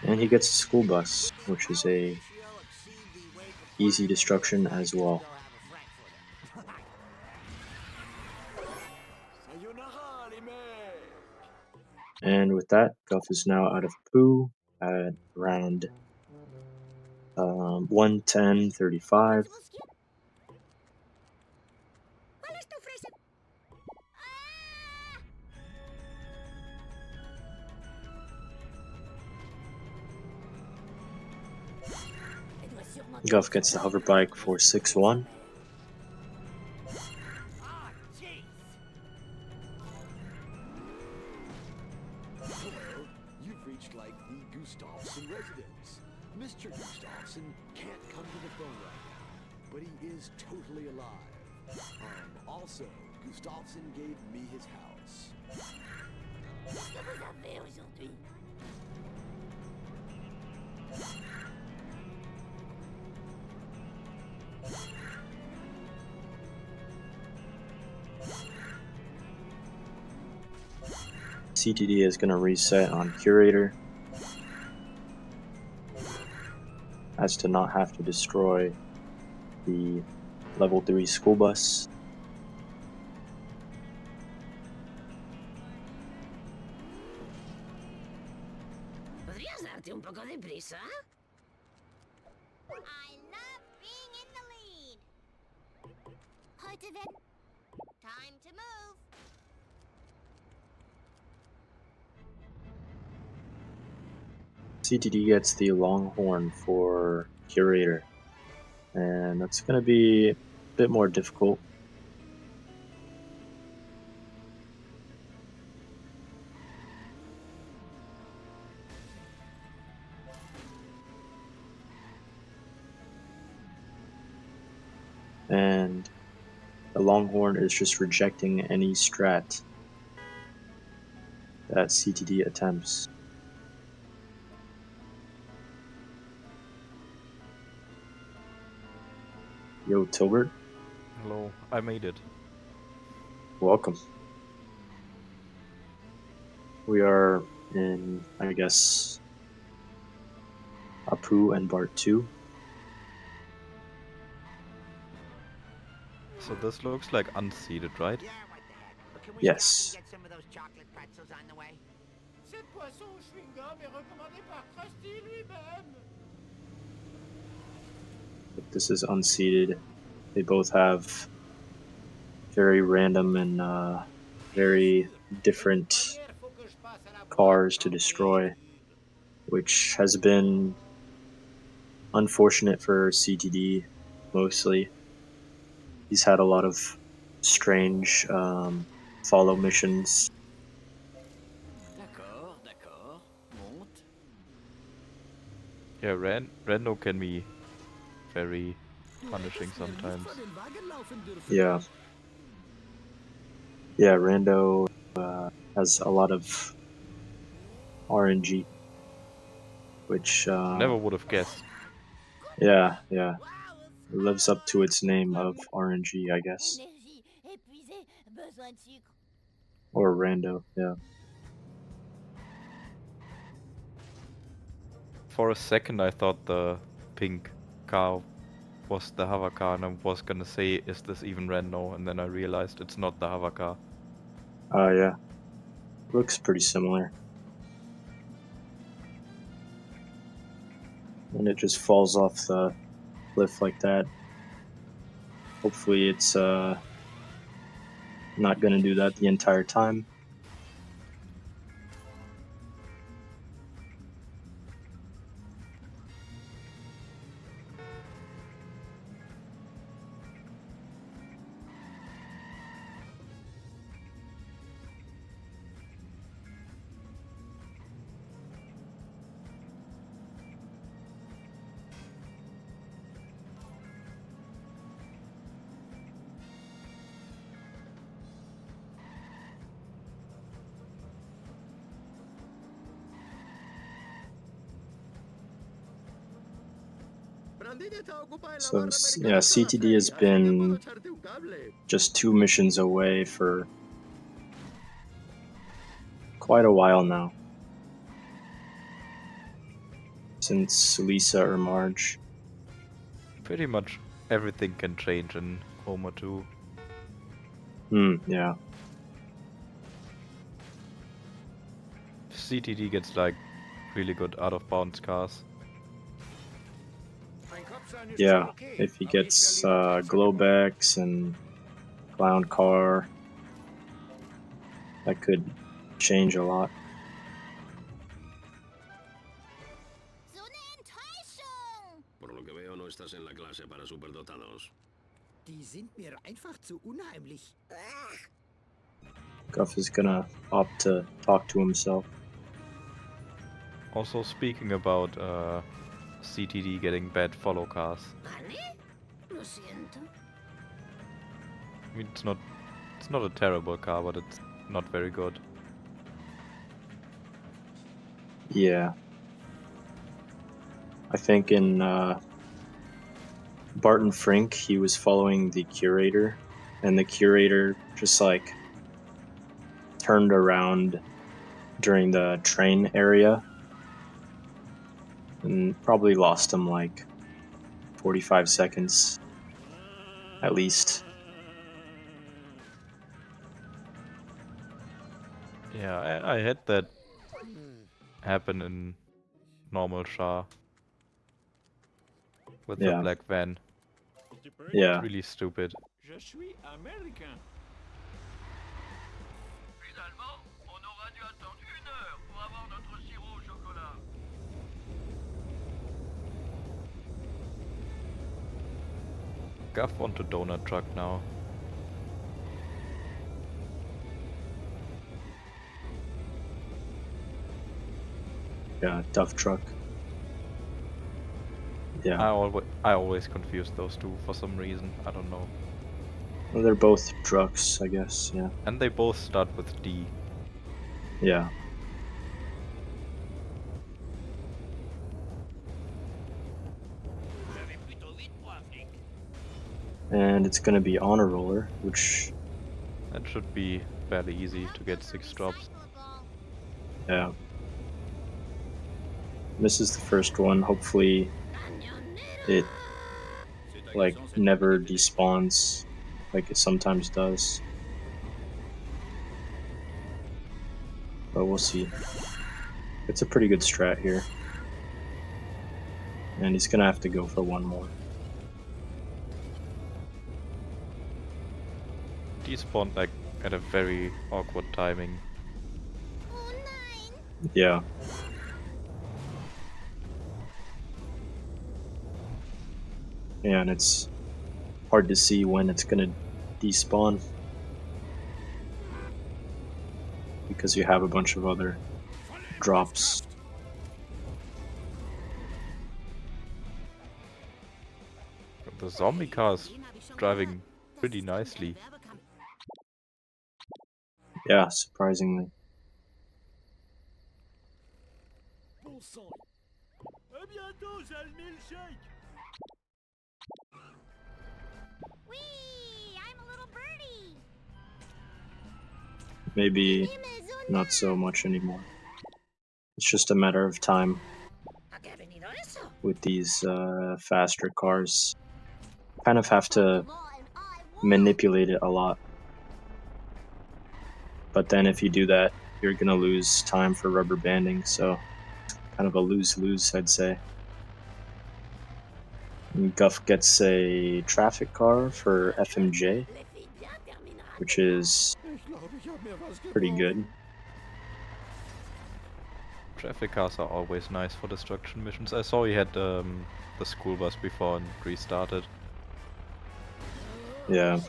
And he gets a school bus, which is a easy destruction as well. And with that, Guff is now out of poo at around 110.35. Guff gets the hover bike for 6-1. You've reached like the Gustafsson residence. Mr. Gustafsson can't come to the phone right now, but he is totally alive. Also, Gustafsson gave me his house. Qu'est-ce que vous avez aujourd'hui? CTD is going to reset on Curator as to not have to destroy the level 3 school bus. ¿Podrías darte un poco de prisa? I love being in the lead. Heute werden. Time to move. CTD gets the Longhorn for Curator, and that's going to be a bit more difficult. And the Longhorn is just rejecting any strat that CTD attempts. Yo, Tilbert. Hello, I made it. Welcome. We are in, I guess, Apu and Bart 2. So this looks like unseeded, right? Yes. Cette poisson au chewing-gum est recommandée par Krusty lui-même. But this is unseeded. They both have very random and very different cars to destroy, which has been unfortunate for CTD mostly. He's had a lot of strange follow missions. D'accord, d'accord. Monte. Yeah, Rando can be very punishing sometimes. Yeah. Yeah, Rando has a lot of RNG, which Never would have guessed. yeah, it lives up to its name of RNG, I guess. Énergie épuisée, besoin de sucre. Or Rando, yeah. For a second I thought the pink car was the hover car and I was gonna say, is this even Rando? And then I realized it's not the hover car. Yeah. Looks pretty similar. And it just falls off the cliff like that. Hopefully it's not gonna do that the entire time. So yeah, CTD has been just 2 missions away for quite a while now. Since Lisa or Marge. Pretty much everything can change in Homer 2. Yeah. CTD gets like really good out of bounds cars. Yeah, if he gets Globex and Clown Car, that could change a lot. Por lo que veo, no estás en la clase para superdotados. Die sind mir einfach zu unheimlich. Guff is gonna opt to talk to himself. Also, speaking about CTD getting bad follow cars. Lo siento. I mean, it's not a terrible car, but it's not very good. Yeah. I think in Barton Frink, he was following the curator, and the curator just like turned around during the train area and probably lost him like 45 seconds at least. Yeah, I had that happen in normal Shah with the black van. Yeah. It's really stupid. Je suis américain. Finalement, on aura dû attendre 1 heure pour avoir notre sirop au chocolat. Guff want a donut truck now. Yeah, Duff truck. Yeah. I always confuse those two for some reason. I don't know. Well, they're both trucks, I guess. Yeah. And they both start with D. Yeah. And it's gonna be on a roller, which that should be fairly easy to get 6 drops. Yeah. Misses the first one. Hopefully it like never despawns like it sometimes does. But we'll see. It's a pretty good strat here. And he's gonna have to go for one more. Despawned like at a very awkward timing. Yeah. Yeah, and it's hard to see when it's gonna despawn because you have a bunch of other drops. The zombie car is driving pretty nicely. Yeah, surprisingly. Bon sang. À bientôt, sale milkshake. Whee! I'm a little birdie. Maybe not so much anymore. It's just a matter of time with these faster cars. Kind of have to manipulate it a lot. But then if you do that, you're gonna lose time for rubber banding, so kind of a lose-lose, I'd say. And Guff gets a traffic car for FMJ, which is pretty good. Traffic cars are always nice for destruction missions. I saw he had the school bus before and restarted. Yeah.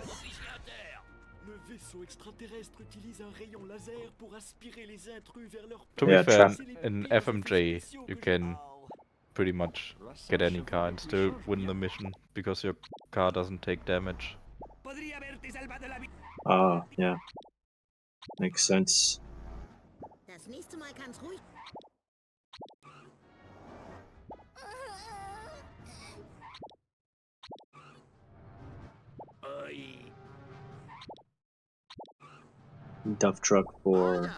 To be fair, in FMJ you can pretty much get any car and still win the mission because your car doesn't take damage. Yeah. Makes sense. Das nächste Mal kann's ruhig. Duff truck for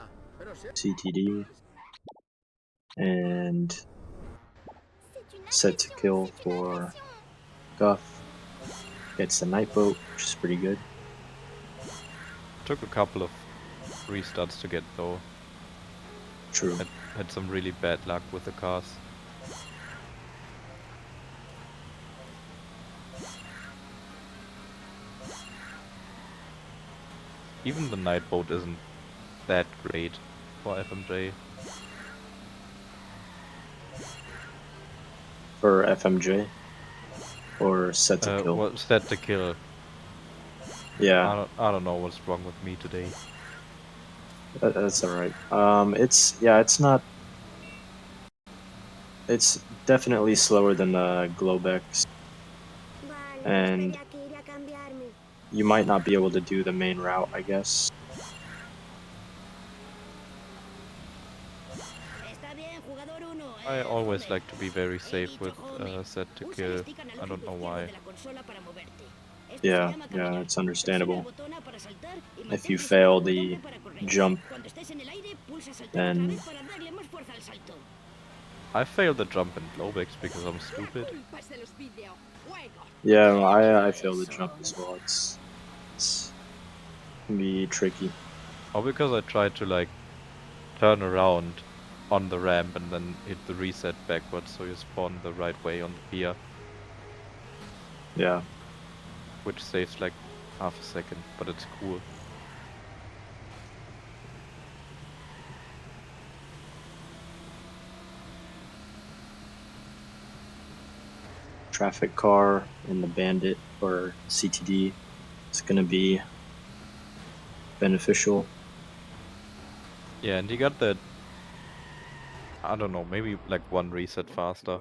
CTD, and set to kill for Guff. Gets the night boat, which is pretty good. Took a couple of restarts to get though. True. Had some really bad luck with the cars. Even the night boat isn't that great for FMJ. For FMJ? Or set to kill? Well, set to kill. Yeah. I don't know what's wrong with me today. That's alright. It's not... It's definitely slower than the Globex. And you might not be able to do the main route, I guess. I always like to be very safe with set to kill. I don't know why. Yeah, it's understandable. If you fail the jump, then... I failed the jump in Globex because I'm stupid. Yeah, I failed the jump as well. It's can be tricky. Or because I tried to like turn around on the ramp and then hit the reset backwards so you spawn the right way on the pier. Yeah. Which saves like half a second, but it's cool. Traffic car and the bandit or CTD is gonna be beneficial. Yeah, and you got that, I don't know, maybe like one reset faster.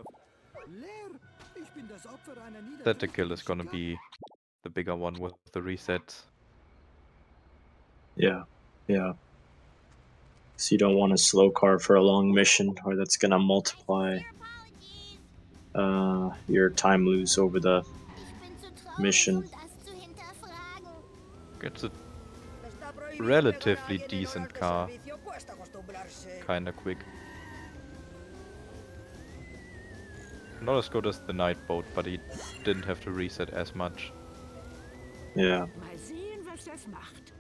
Set to kill is gonna be the bigger one with the resets. Yeah. So you don't want a slow car for a long mission, or that's gonna multiply your time lose over the mission. It's a relatively decent car. Kinda quick. Not as good as the night boat, but he didn't have to reset as much. Yeah. Mal sehen, was das macht.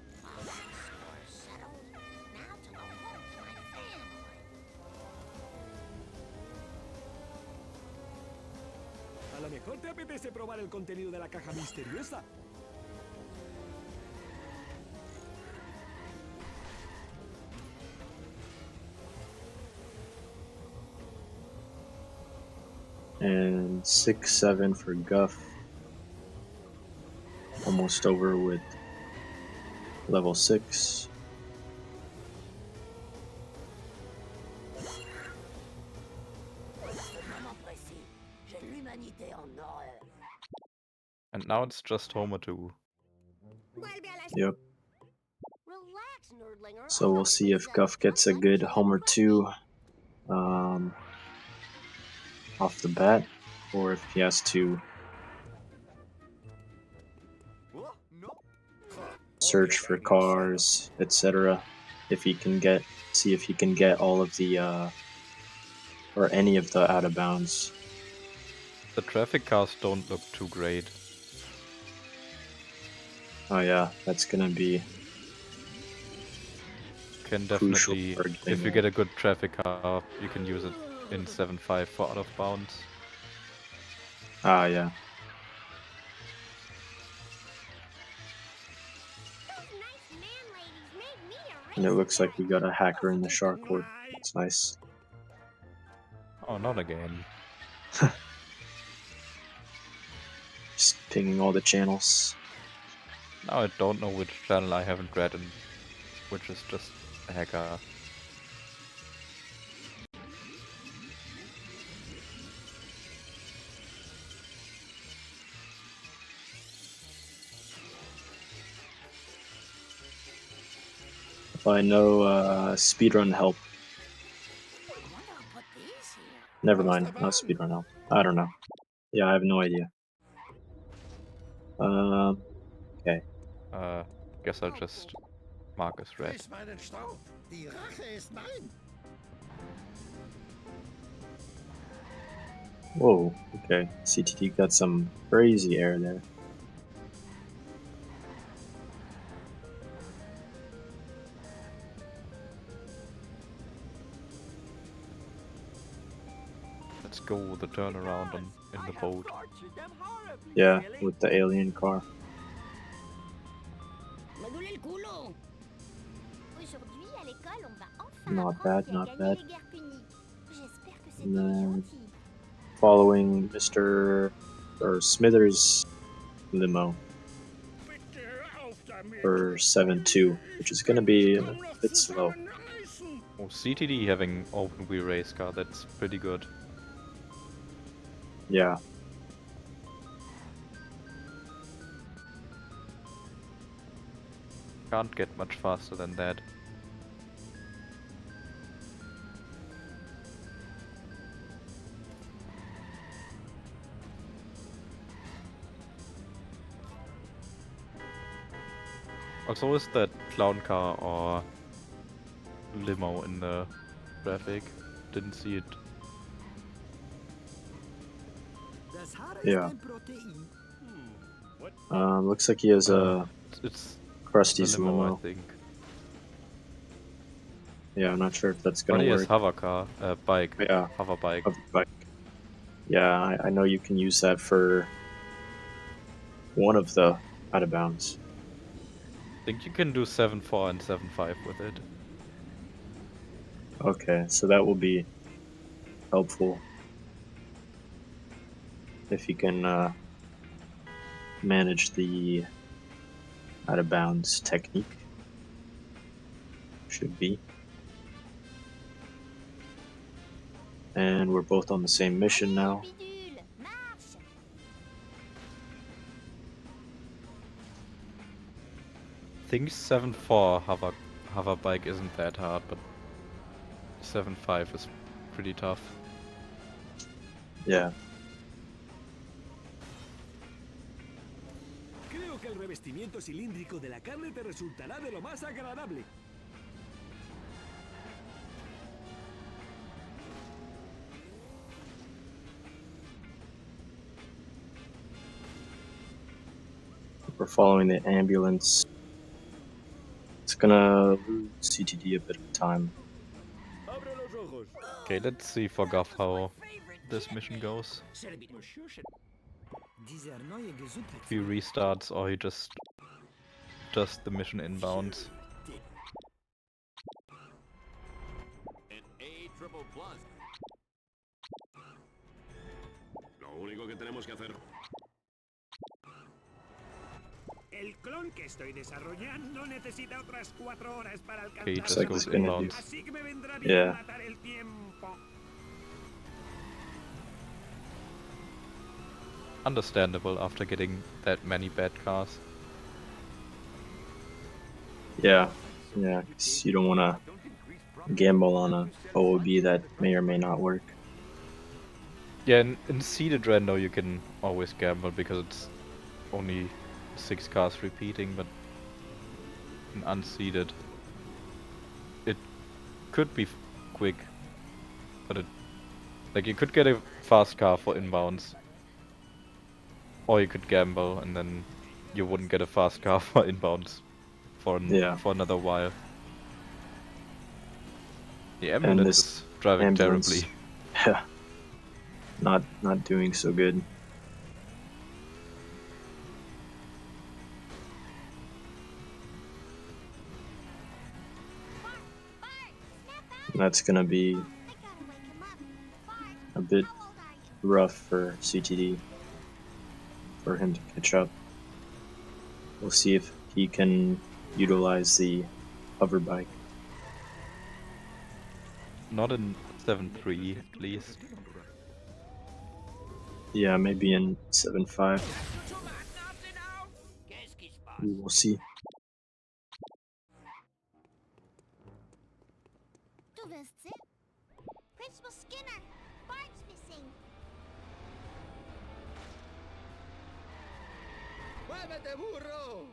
A lo mejor te apetece probar el contenido de la caja misteriosa. And 6-7 for Guff. Almost over with level 6. And now it's just Homer 2. Yep. So we'll see if Guff gets a good Homer 2 off the bat, or if he has to search for cars, etc. If he can see if he can get all of the or any of the out of bounds. The traffic cars don't look too great. Oh yeah, that's gonna be Can definitely, if you get a good traffic car, you can use it in 7.5 for out of bounds. Ah yeah. And it looks like we got a hacker in the shark horde. It's nice. Oh, not again. Just pinging all the channels. Now I don't know which channel I haven't read and which is just a hacker. I know speedrun help. Never mind, not speedrun help. I don't know. Yeah, I have no idea. Okay, Okay. Guess I'll just mark as red. Friss meinen Staub. Die Rache ist mein. Whoa, okay. CTD got some crazy air there. Let's go with the turnaround in the boat. Yeah, with the alien car. Aujourd'hui, à l'école, on va enfin Not apprendre bad, qui a not gagné bad. les guerres punies. J'espère que And c'était then gentil. following Mr. or Smithers limo for 7-2, which is going to be a bit slow. Oh, CTD having open wheel race car, that's pretty good. Yeah. Can't get much faster than that. Also, is that clown car or limo in the traffic? Didn't see it. Yeah. Looks like he has It's Krusty's limo, limo. I think. Yeah, I'm not sure if that's But gonna he work. has hover car, bike, Yeah, hover bike. hover bike. Yeah, I know you can use that for one of the out of bounds. I think you can do 7.4 and 7.5 with it. Okay, so that will be helpful if you can manage the out of bounds technique. Should be. And we're both on the same mission now. Bidule, marche. I think 7.4 hover bike isn't that hard, but 7.5 is pretty tough. Yeah. Creo que el revestimiento cilíndrico de la carne te resultará de lo más agradable. We're following the ambulance. It's gonna lose CTD a bit of time. Okay, let's see for Guff how this mission goes. If he restarts or he just does the mission inbounds. Lo único que tenemos que hacer. El clon que estoy desarrollando necesita otras 4 horas para Okay, alcanzar just like goes it's gonna inbounds. Así que me vendrá bien Yeah. matar el tiempo. Understandable after getting that many bad cars. Yeah, yeah, 'cause you don't want to gamble on a OOB that may or may not work. Yeah, in seeded rando you can always gamble because it's only 6 cars repeating, but in unseeded it could be quick, but you could get a fast car for inbounds, or you could gamble and then you wouldn't get a fast car for inbounds for another while. The ambulance is driving terribly. Yeah, not doing so good. That's gonna be a bit rough for CTD for him to catch up. We'll see if he can utilize the hover bike. Not in 7.3 at least. Yeah, maybe in 7.5. We will see. Du wirst sehen. Principal Skinner, Bart's missing. ¡Muévete, burro!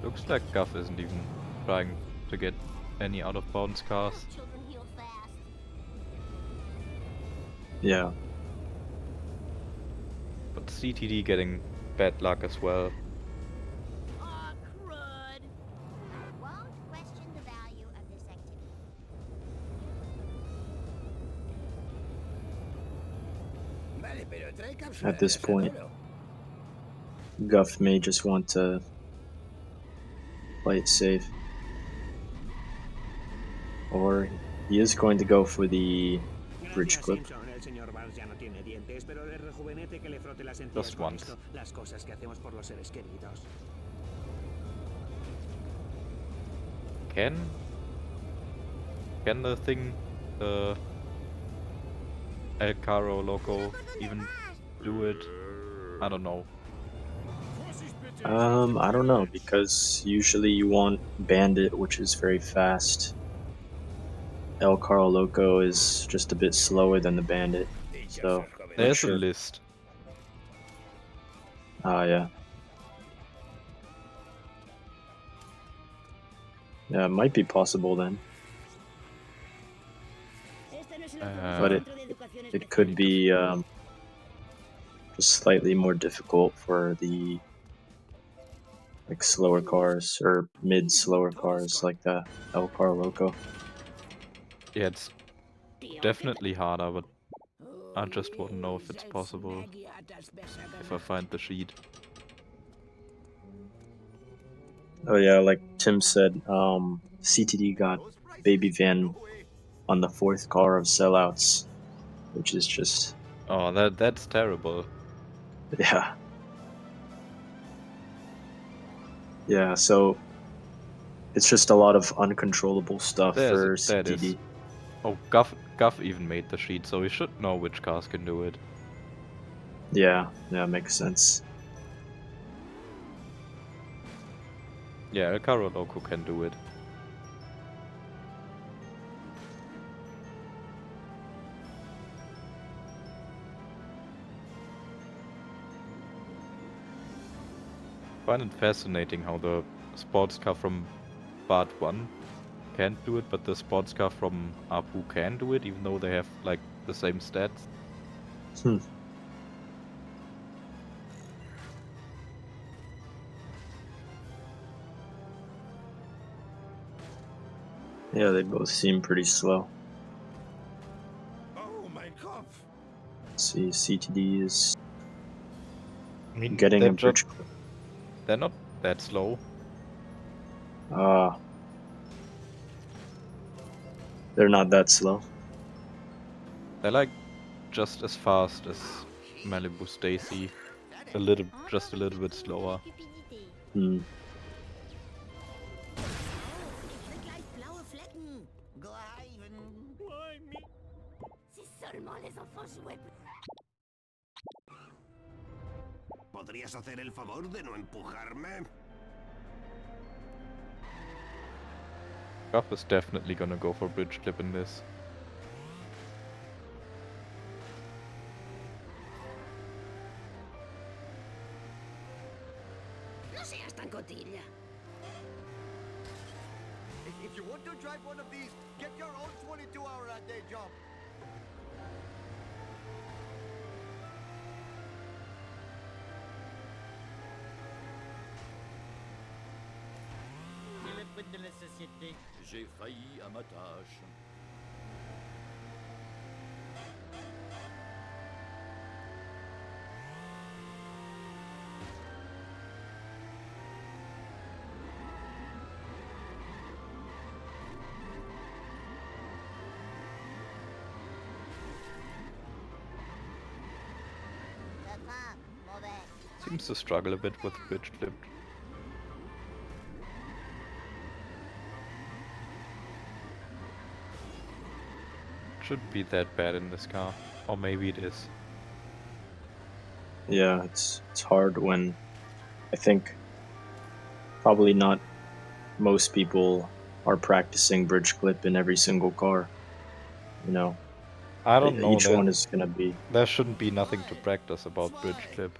Looks like Guff isn't even trying to get any out of bounds cars. Children heal fast. Yeah. But CTD getting bad luck as well. Aw, crud. I won't question the value of this activity. Vale, pero trae cápsula At de this point, desarrollo. Guff may just want to play it safe. Or he is going to go for the bridge Gracias, clip. Simpson. El señor Barnes ya no tiene dientes, pero le rejuvenece que le frote las encías Just con once. esto. Las cosas que hacemos por los seres queridos. Can the thing, the El Caro loco even do it? I don't know. I don't know, because usually you want Bandit, which is very fast. El Carl Loco is just a bit slower than the Bandit, so not There's a sure. list. Ah, yeah. Yeah, it might be possible then. But it could be just slightly more difficult for the like slower cars or mid slower cars like the El Car Loco. Yeah, it's definitely harder, but I just want to know if it's possible if I find the sheet. Oh yeah, like Tim said, CTD got Baby Van on the 4th car of sellouts, which is just Oh, that's terrible. yeah. Yeah, so it's just a lot of uncontrollable stuff for That is. CTD. Oh, Guff even made the sheet, so we should know which cars can do it. Yeah, makes sense. Yeah, El Caro Loco can do it. Find it fascinating how the sports car from Part 1 can't do it, but the sports car from Apu can do it, even though they have like the same stats. Yeah, they both seem pretty slow. Oh my God! Let's see, CTD is I mean, getting a bridge clip. They're not that slow. They're not that slow. They're like just as fast as Malibu Stacy, just a little bit slower. Hmm. Si seulement les enfants jouaient. ¿Podrías hacer el favor de no empujarme? Guff is definitely gonna go for bridge clip in this. No seas tan cotilla. If you want to drive one of these, get your own 22-hour-a-day job. Et le prix de la société. J'ai failli à ma tâche. Seems to struggle a bit with bridge clip. Shouldn't be that bad in this car, or maybe it is. Yeah, it's hard when I think probably not most people are practicing bridge clip in every single car. You know, I don't know. each one is gonna be. There shouldn't be nothing to practice about bridge clip.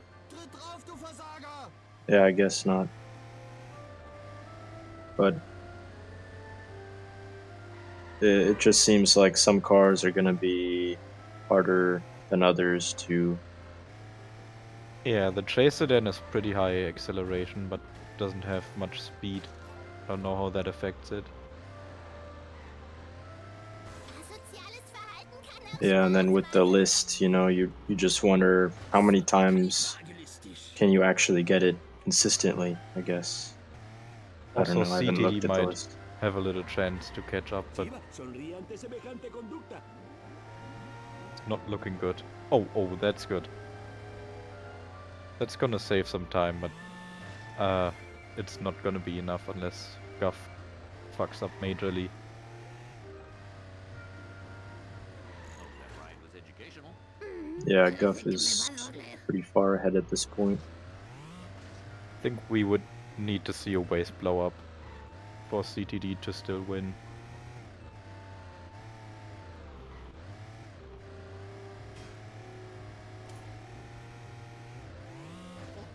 Yeah, I guess not. But it just seems like some cars are gonna be harder than others to. Yeah, the Chase Sedan is pretty high acceleration, but doesn't have much speed. I don't know how that affects it. Yeah, and then with the list, you know, you just wonder how many times can you actually get it consistently, I guess. I don't Also, know, I haven't CTD looked at the might list. have a little chance to catch up, but Sonríe ante semejante conducta. not looking good. Oh, that's good. That's gonna save some time, but it's not gonna be enough unless Guff fucks up majorly. Yeah, Guff is pretty far ahead at this point. I think we would need to see a waste blow up for CTD to still win.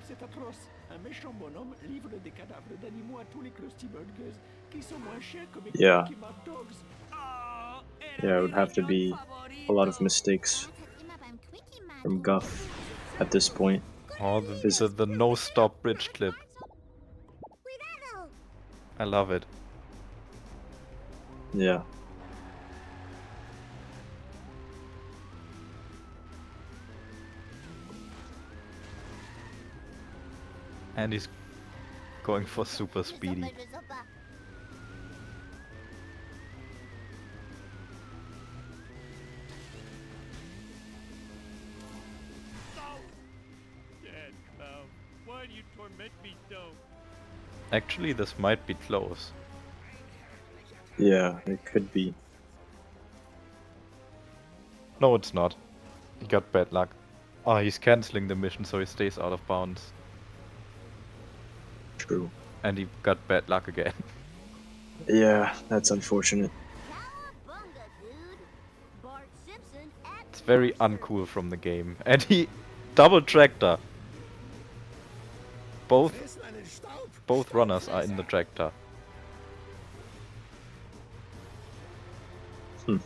C'est atroce. Un méchant bonhomme livre des cadavres d'animaux à tous les Krusty Burgers qui sont moins chers que mes Yeah. Quickie Mad Dogs. Yeah, it would have to be a lot of mistakes from Guff at this point. Oh, the no-stop bridge clip. I love it. Yeah. And he's going for super speedy. Dad, clown, why do you torment me so? Actually, this might be close. Yeah, it could be. No, it's not. He got bad luck. Oh, he's canceling the mission so he stays out of bounds. True. And he got bad luck again. Yeah, that's unfortunate. It's very uncool from the game. And he double tractor. Both runners are in the tractor. Hmm.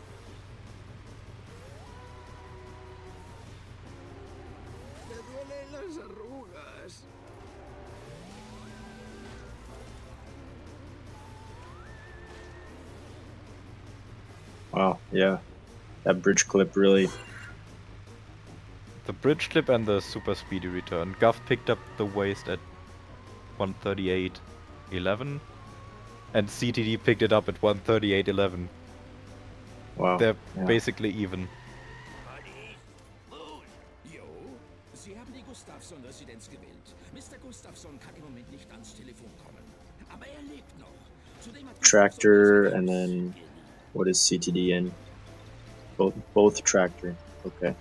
Wow, yeah. That bridge clip really. The bridge clip and the super speedy return. Guff picked up the waist at 138.11 and CTD picked it up at 138.11. Wow. They're Yeah. basically even. Jo, Sie haben die Gustafsson-Residenz gewählt. Mr. Gustafsson kann im Moment nicht ans Telefon kommen. Aber lebt noch. Zudem hat Tractor and then what is CTD in? Both tractor. Okay.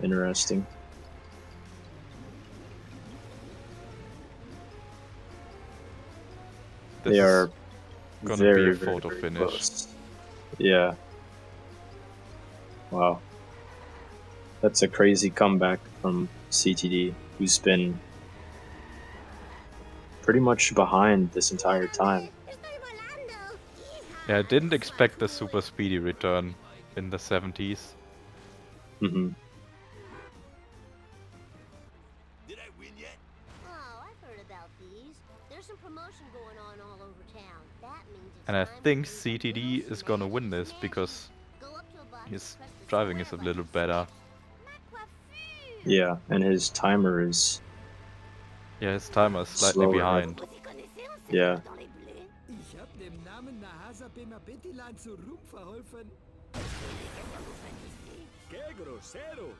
Interesting. This they are gonna very, be a very, photo very finish. close. Yeah. Wow. That's a crazy comeback from CTD, who's been pretty much behind this entire time. Yeah, I didn't expect the super speedy return in the 70s. Mm-hmm. Did I win yet? Oh, I've heard about these. There's some promotion going on all over town. That means it's And I time think for you to CTD is gonna win this because his driving is a little better. Yeah, and his timer is Yeah, his timer is slightly slower. behind. Yeah. Ich hab dem Namen Nahasa Pemapetilan zu Ruhm verholfen. ¡Qué grosero!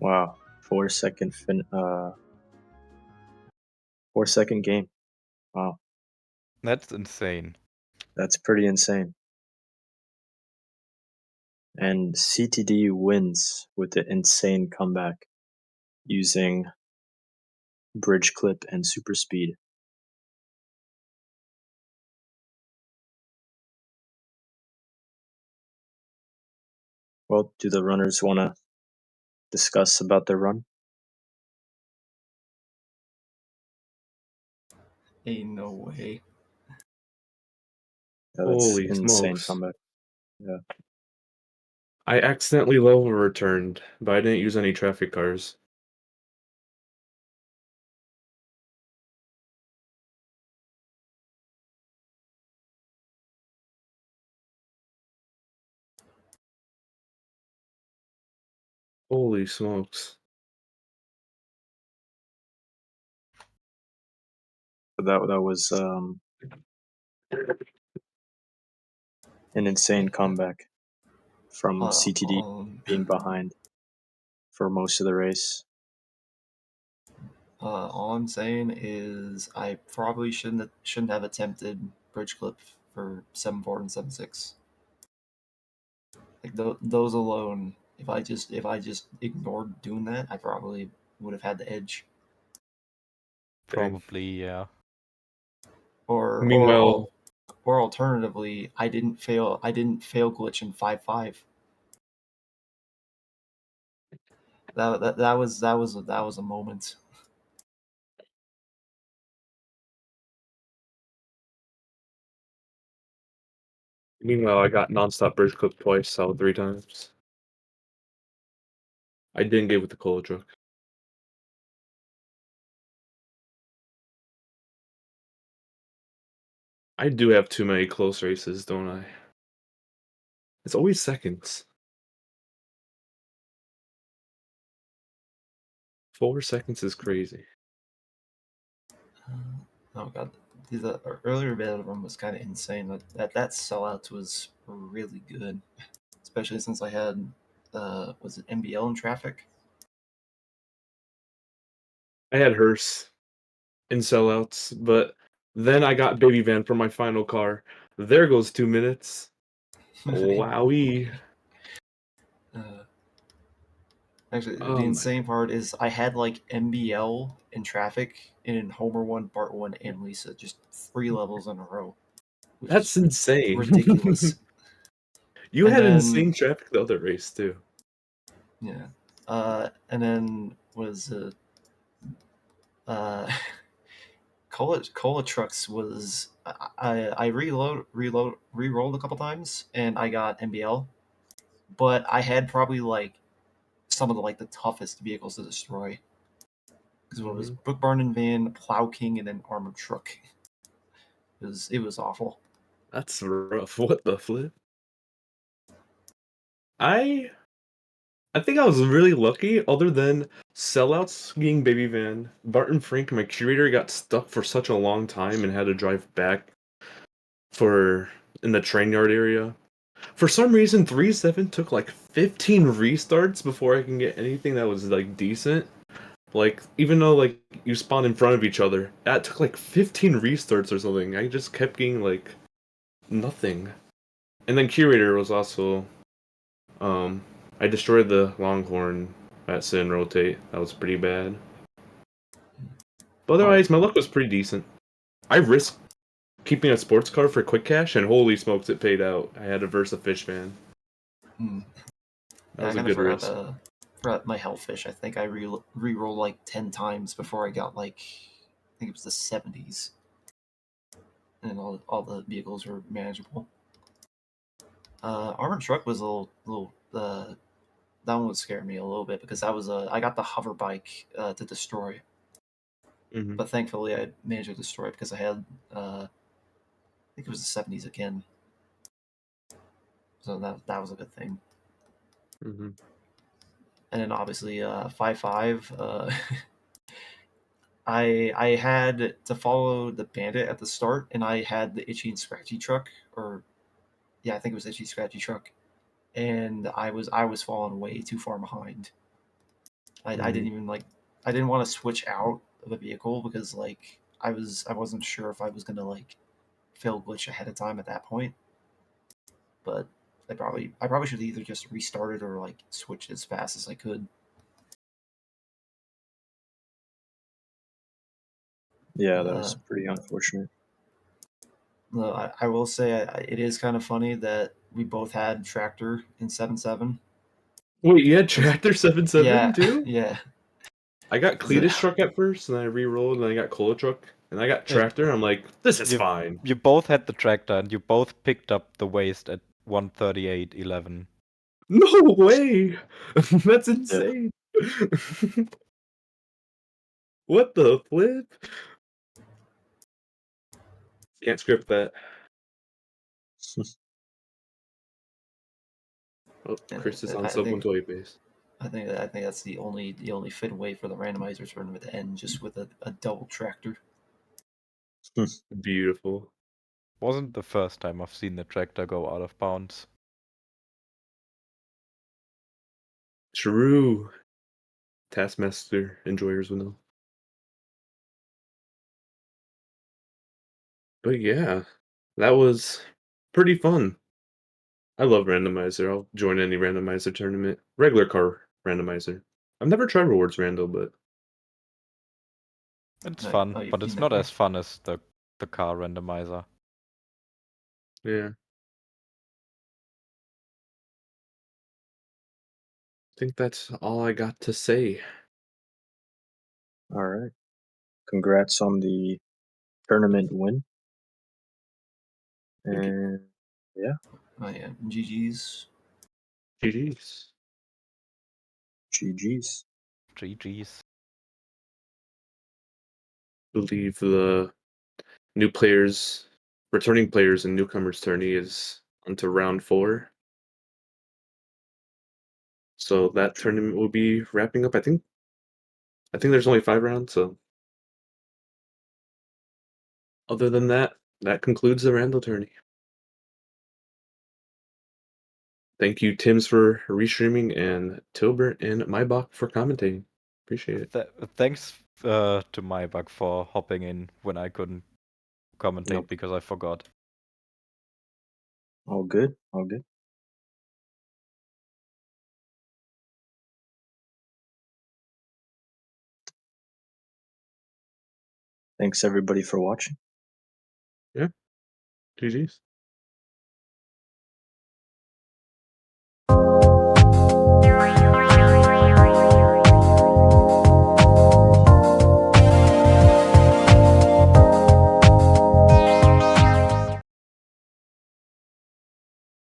Wow. 4-second 4-second game. Wow. That's insane. That's pretty insane. And CTD wins with the insane comeback using bridge clip and super speed. Well, do the runners want to discuss about their run? Ain't no way. Yeah, that's Holy insane smokes. comeback. Yeah. I accidentally level returned, but I didn't use any traffic cars. Holy smokes. But that was an insane comeback from CTD being behind for most of the race. All I'm saying is I probably shouldn't have attempted bridge clip for 7.4 and 7.6. Like those alone, if I just ignored doing that, I probably would have had the edge. Probably, yeah. Meanwhile, Or alternatively, I didn't fail glitch in 5.5. That was a moment. I got nonstop bridge clip twice out of 3 times. I didn't get with the cola truck. I do have too many close races, don't I? It's always seconds. 4 seconds is crazy. Oh god, the earlier battle run was kind of insane. That sellout was really good, especially since I had was it MBL in traffic? I had hearse in sellouts, but then I got baby van for my final car. There goes 2 minutes. Wowie. Actually, Oh the my insane part is I had like MBL in traffic in Homer 1, Bart 1, and Lisa, just 3 levels in a row. Which That's is insane. ridiculous. You And had then, insane traffic the other race too. Yeah. And then was Cola Trucks was I re-rolled a couple times and I got MBL, but I had probably like some of the toughest vehicles to destroy. Because it was Book Barn and Van, Plow King, and then Armored Truck. It was awful. That's rough. What the flip? I think I was really lucky, other than sellouts getting baby van. Barton Frank, my curator, got stuck for such a long time and had to drive back in the train yard area. For some reason, 3.7 took like 15 restarts before I can get anything that was like decent. Like, even though like you spawn in front of each other, that took like 15 restarts or something. I just kept getting like nothing. And then curator was also I destroyed the Longhorn at sit and rotate. That was pretty bad. But otherwise, my luck was pretty decent. I risked keeping a sports car for quick cash, and holy smokes, it paid out. I had a Versa Fish fan. That was a good risk. Forgot my Hellfish. I think I re-rolled like 10 times before I got like, I think it was the 70s. And all the vehicles were manageable. Armored Truck was a little that one would scare me a little bit because I got the hover bike to destroy. But thankfully I managed to destroy it because I had I think it was the 70s again. So that was a good thing. And then obviously 5.5 I had to follow the bandit at the start, and I had the itchy and scratchy truck, or yeah, I think it was itchy scratchy truck, and I was falling way too far behind. I didn't even I didn't want to switch out of a vehicle because like I wasn't sure if I was gonna like fail glitch ahead of time at that point. But I probably should either just restarted or like switched as fast as I could. Yeah, that was pretty unfortunate. I will say it is kind of funny that we both had tractor in 7.7, Wait, you had Tractor 77 Yeah, too? yeah. I got The- Cletus truck at first, and then I re-rolled, and then I got Cola truck, and I got Tractor. I'm like, this is you, fine. You both had the tractor, and you both picked up the waste at 138.11. No way! That's Yeah. insane. What the flip? Can't script that. Oh, Chris is on I sub think 128 base. I think that's the only fit way for the randomizer tournament to end, just with a double tractor. Beautiful. Wasn't the first time I've seen the tractor go out of bounds. True. Taskmaster enjoyers will know. But yeah, that was pretty fun. I love randomizer. I'll join any randomizer tournament. Regular car randomizer. I've never tried rewards rando, but It's No, fun, oh, you but it's not never? as fun as the car randomizer. yeah. I think that's all I got to say. All right. Congrats on the tournament win. And yeah, Oh yeah, GG's. GG's. GG's. GG's. Believe the new players, returning players and newcomers tourney is onto round 4. So that tournament will be wrapping up. I think there's only 5 rounds, so other than that, that concludes the rando tourney. Thank you, Tims, for restreaming, and Tilbert and Maybach for commentating. Appreciate it. Thanks to Maybach for hopping in when I couldn't commentate Nope. because I forgot. All good. All good. Thanks everybody for watching. Yeah. GG's.